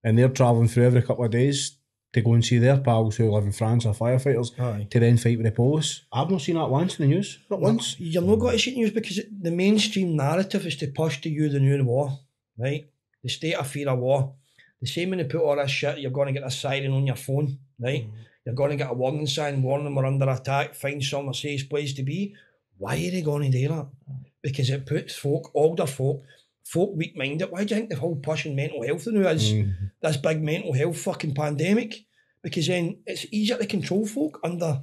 and they're travelling through every couple of days to go and see their pals who live in France are firefighters Aye. to then fight with the police. I've not seen that once in the news. Not once. You're not going to see news because the mainstream narrative is to push to you the new war, right? The state of fear of war. The same when they put all this shit, you're going to get a siren on your phone, right? You're going to get a warning sign, warning them we're under attack, find somewhere safe place to be. Why are they going to do that? Because it puts folk, older folk weak-minded. Why do you think the whole pushing mental health now is this big mental health fucking pandemic? Because then it's easier to control folk under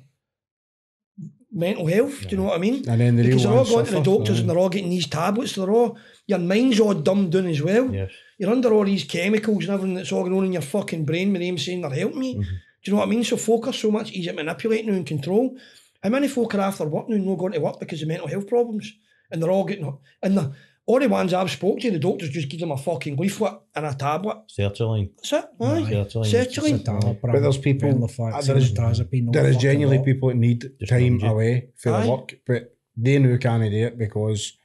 mental health, do you know what I mean? And then the Because real they're all ones going to the suffer, doctors aye. and they're all getting these tablets, your mind's all dumbed down as well. Yes. You're under all these chemicals and everything that's all going on in your fucking brain with them saying they're helping you. Do you know what I mean? So folk are so much easier to manipulate now and control. How many folk are after work now and not going to work because of mental health problems? And they're all getting... And all the ones I've spoke to, the doctors just give them a fucking leaflet and a tablet. Sertraline. That's it, aye. Sertraline. Sertraline. But there's people, there is genuinely people that need Just time numbs you. away for Aye. their work, but they now can't do it because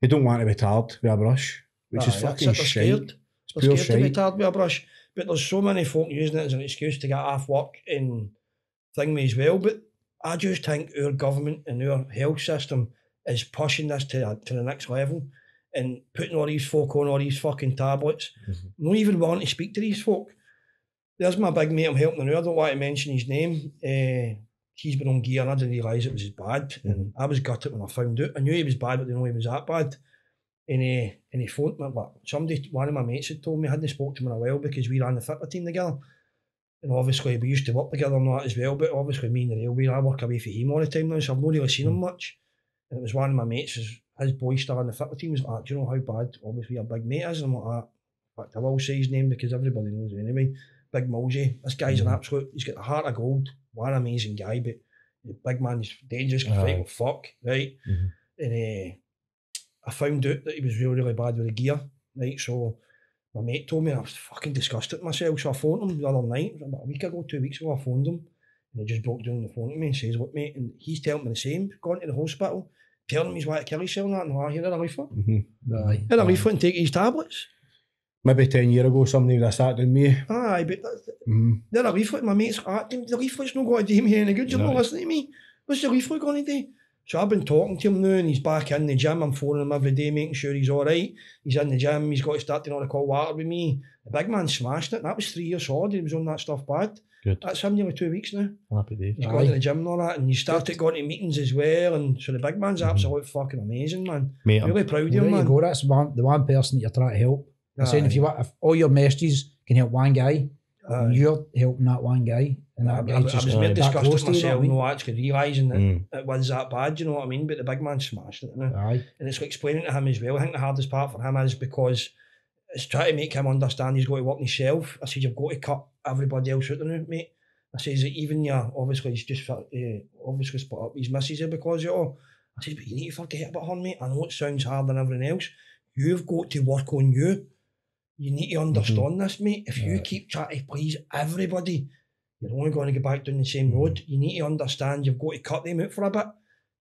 they don't want to be tarred with a brush, which is fucking They're shit. scared. It's They're pure scared to be shite. tarred with a brush. But there's so many folk using it as an excuse to get off work and thing me as well. But I just think our government and our health system is pushing this to the next level and putting all these folk on all these fucking tablets. Not even wanting to speak to these folk. There's my big mate I'm helping now. I don't want to mention his name. He's been on gear and I didn't realise it was bad. And I was gutted when I found out. I knew he was bad, but I didn't know he was that bad. And he phoned me, but one of my mates had told me I hadn't spoke to him in a while because we ran the football team together. And obviously we used to work together and that as well, but obviously me and the railway, I work away from him all the time now, so I've not really seen him much. And it was one of my mates, his boy still in the football team, was like, do you know how bad obviously a big mate is? And I'm like, in fact, I will say his name because everybody knows it anyway. Big Mulsey. This guy's an absolute, he's got the heart of gold. What an amazing guy, but the big man is dangerous, can fight with fuck, right? And I found out that he was really, really bad with the gear, right? So my mate told me, and I was fucking disgusted with myself, so I phoned him the other night, about a week ago, 2 weeks ago, I phoned him, and he just broke down the phone to me and says, look mate, and he's telling me the same, gone to the hospital, telling me he's wanted to kill himself and that, and I hear a leaflet. Hear a leaflet and take his tablets. Maybe 10 years ago, somebody would have sat down me. Aye, but they're a leaflet, my mate's acting, the leaflet's not going to do me any good, you're not listening to me. What's the leaflet going to do? So I've been talking to him now and he's back in the gym. I'm phoning him every day, making sure he's alright. He's in the gym, he's got to start doing all the cold water with me. The big man smashed it, and that was 3 years solid. He was on that stuff bad. Good. That's him nearly 2 weeks now. Happy days. He's gone to the gym and all that, and he started going to meetings as well. And so the big man's absolutely fucking amazing, man. Mate, really proud of him, There man. you go, that's the one person that you're trying to help. I'm saying if all your messages can help one guy, you're helping that one guy. And I that guy's was just made that close disgusted to you, you know myself, what I mean? not actually realising that it was that bad, you know what I mean? But the big man smashed it now. Aye. And it's like explaining to him as well. I think the hardest part for him is because it's trying to make him understand he's got to work on himself. I said, you've got to cut everybody else out there, mate. I says that even obviously he's just obviously split up his missus here because of it all. I said, but you need to forget about her, mate. I know it sounds hard than everything else. You've got to work on you. You need to understand this, mate. If you keep trying to please everybody, you're only going to get back down the same road. You need to understand you've got to cut them out for a bit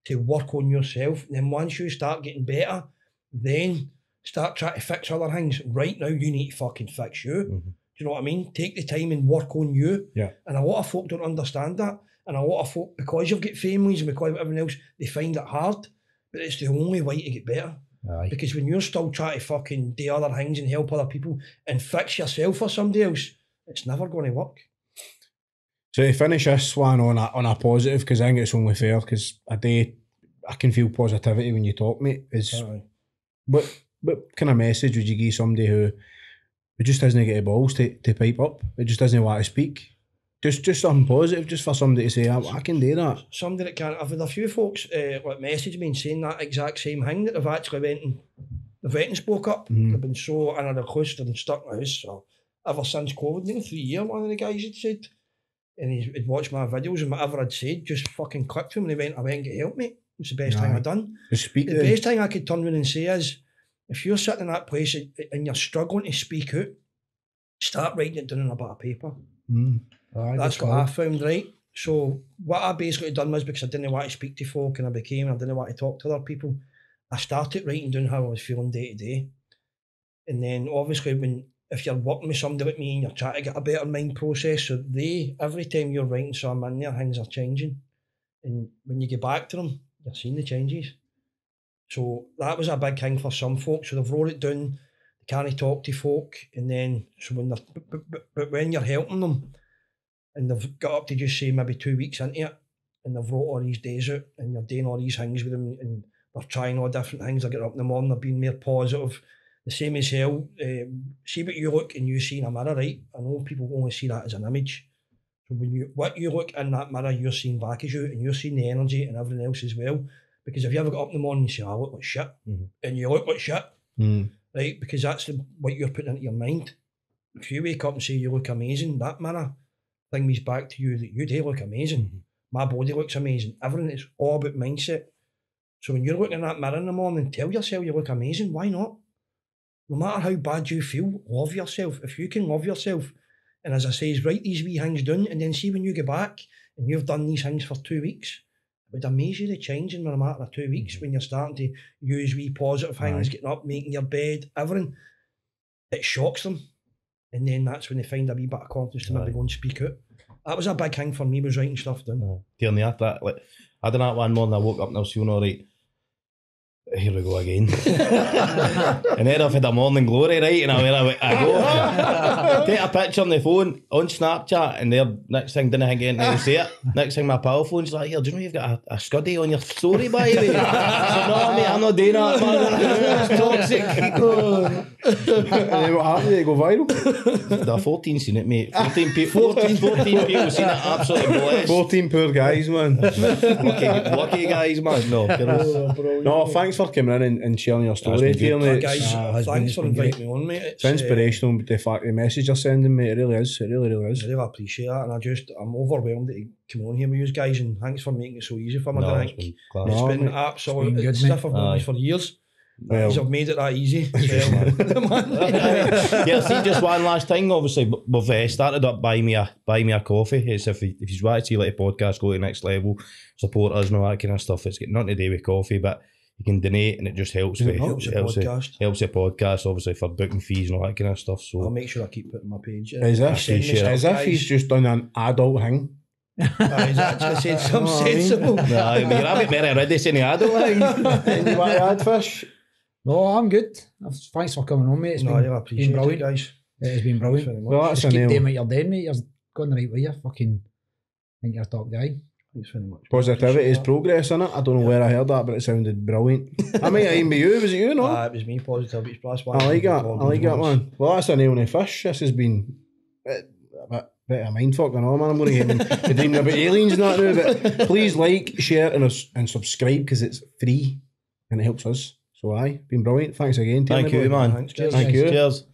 to work on yourself. And then once you start getting better, then start trying to fix other things. Right now, you need to fucking fix you. Do you know what I mean? Take the time and work on you. Yeah. And a lot of folk don't understand that. And a lot of folk, because you've got families and because of everything else, they find it hard. But it's the only way to get better. Aye. Because when you're still trying to fucking do other things and help other people and fix yourself for somebody else, it's never going to work. So to finish this one on a positive, because I think it's only fair, because I can feel positivity when you talk, mate. What kind of message would you give somebody who just doesn't get the balls to pipe up? It just doesn't want to speak. Just something positive, just for somebody to say, I can do that. Somebody that can. I've had a few folks message me and saying that exact same thing, that they've actually went and spoke up. They've been so in a recluse and stuck in the house. So ever since COVID, nearly 3 years, one of the guys had said, and he'd watched my videos and whatever I'd said just fucking clicked to him, and I went and get help, mate. It's the best thing I've done. Just speak. The best thing I could turn around and say is, if you're sitting in that place and you're struggling to speak out, start writing it down on a bit of paper. Aye, That's what I found, right? So what I basically done was, because I didn't want to speak to folk and I didn't want to talk to other people, I started writing down how I was feeling day to day. And then obviously if you're working with somebody like me and you're trying to get a better mind process, so every time you're writing something in there, things are changing. And when you get back to them, you're seeing the changes. So that was a big thing for some folk. So they've wrote it down, they can't talk to folk, and then so when you're helping them, and they've got up to just say maybe 2 weeks into it, and they've wrote all these days out, and you're doing all these things with them, and they're trying all different things. They're getting up in the morning, they're being more positive. The same as hell. See what you look and you see in a mirror, right? I know people only see that as an image. So what you look in that mirror, you're seeing back as you, and you're seeing the energy and everything else as well. Because if you ever got up in the morning and you say, I look like shit, and you look like shit, right? Because that's what you're putting into your mind. If you wake up and say you look amazing, that mirror thing means back to you that you do look amazing. My body looks amazing. Everything is all about mindset. So when you're looking in that mirror in the morning, tell yourself you look amazing. Why not? No matter how bad you feel, love yourself. If you can love yourself, and as I say, write these wee things down, and then see when you get back and you've done these things for 2 weeks, it would amaze you the change in a matter of 2 weeks when you're starting to use wee positive things, getting up, making your bed, everything. It shocks them. And then that's when they find a wee bit of confidence to maybe go and speak out. That was a big thing for me, was writing stuff down. Tierney, I done that one morning, I woke up and I was feeling alright. Here we go again. And then I've had a morning glory, right? And I go take a picture on the phone on Snapchat, and there next thing didn't think anything to say it. Next thing my pal phone's like, here, do you know you've got a scuddy on your story, by the way? I said, no mate, I'm not doing that, man. It's toxic. And then what happened? Did it go viral? The 14 seen it, mate. 14 people seen it, absolutely blessed. 14 poor guys, man. Lucky guys, man. No, No, thanks for for coming in and sharing your story, been good. Tierney. Guys, has thanks for been inviting me on, mate. It's inspirational, the fact the message you're sending, mate. It really is. It really is. I really appreciate that, and I'm overwhelmed to come on here with you guys, and thanks for making it so easy for me. No, I it's think been class. No, it's been mate. absolute. It's been It's good, stuff I've known Aye. for years. Well, I've made it that easy. Yeah, see, just one last thing. Obviously, we've started up buy me a coffee. It's if you want to see like a podcast go to the next level, support us and all that kind of stuff. It's got nothing to do with coffee, but you can donate and it just helps. It helps the podcast. Helps the podcast, obviously, for booking fees and all that kind of stuff. I'll So make sure I keep putting my page. as if he's just done an adult thing. He's actually said something Oh, I mean. sensible. nah, I mean, I'll be very ready saying the adult thing. And you want to add, Fish? No, I'm good. Thanks for coming on, mate. It's No, I been, really appreciate been it, brilliant. guys. It's been Thanks brilliant. very much. Well, that's Just a keep doing nail. what you're doing, mate. You're going the right way. I think you're a top guy. Thanks very much. Positivity is Appreciate progress, innit? I don't know where I heard that, but it sounded brilliant. I might have even be you. Was it you, that. no? It was me, positivity. Plus I like that. I like that, man. Well, that's a nail in the fish. This has been a bit of a mindfuck, I know, man. I'm going to get to dreaming about aliens and that now. But please like, share, and subscribe because it's free and it helps us. So, aye, been brilliant. Thanks again. Thank Tierney, you, boy. man. Thanks, guys. Thank you. Cheers.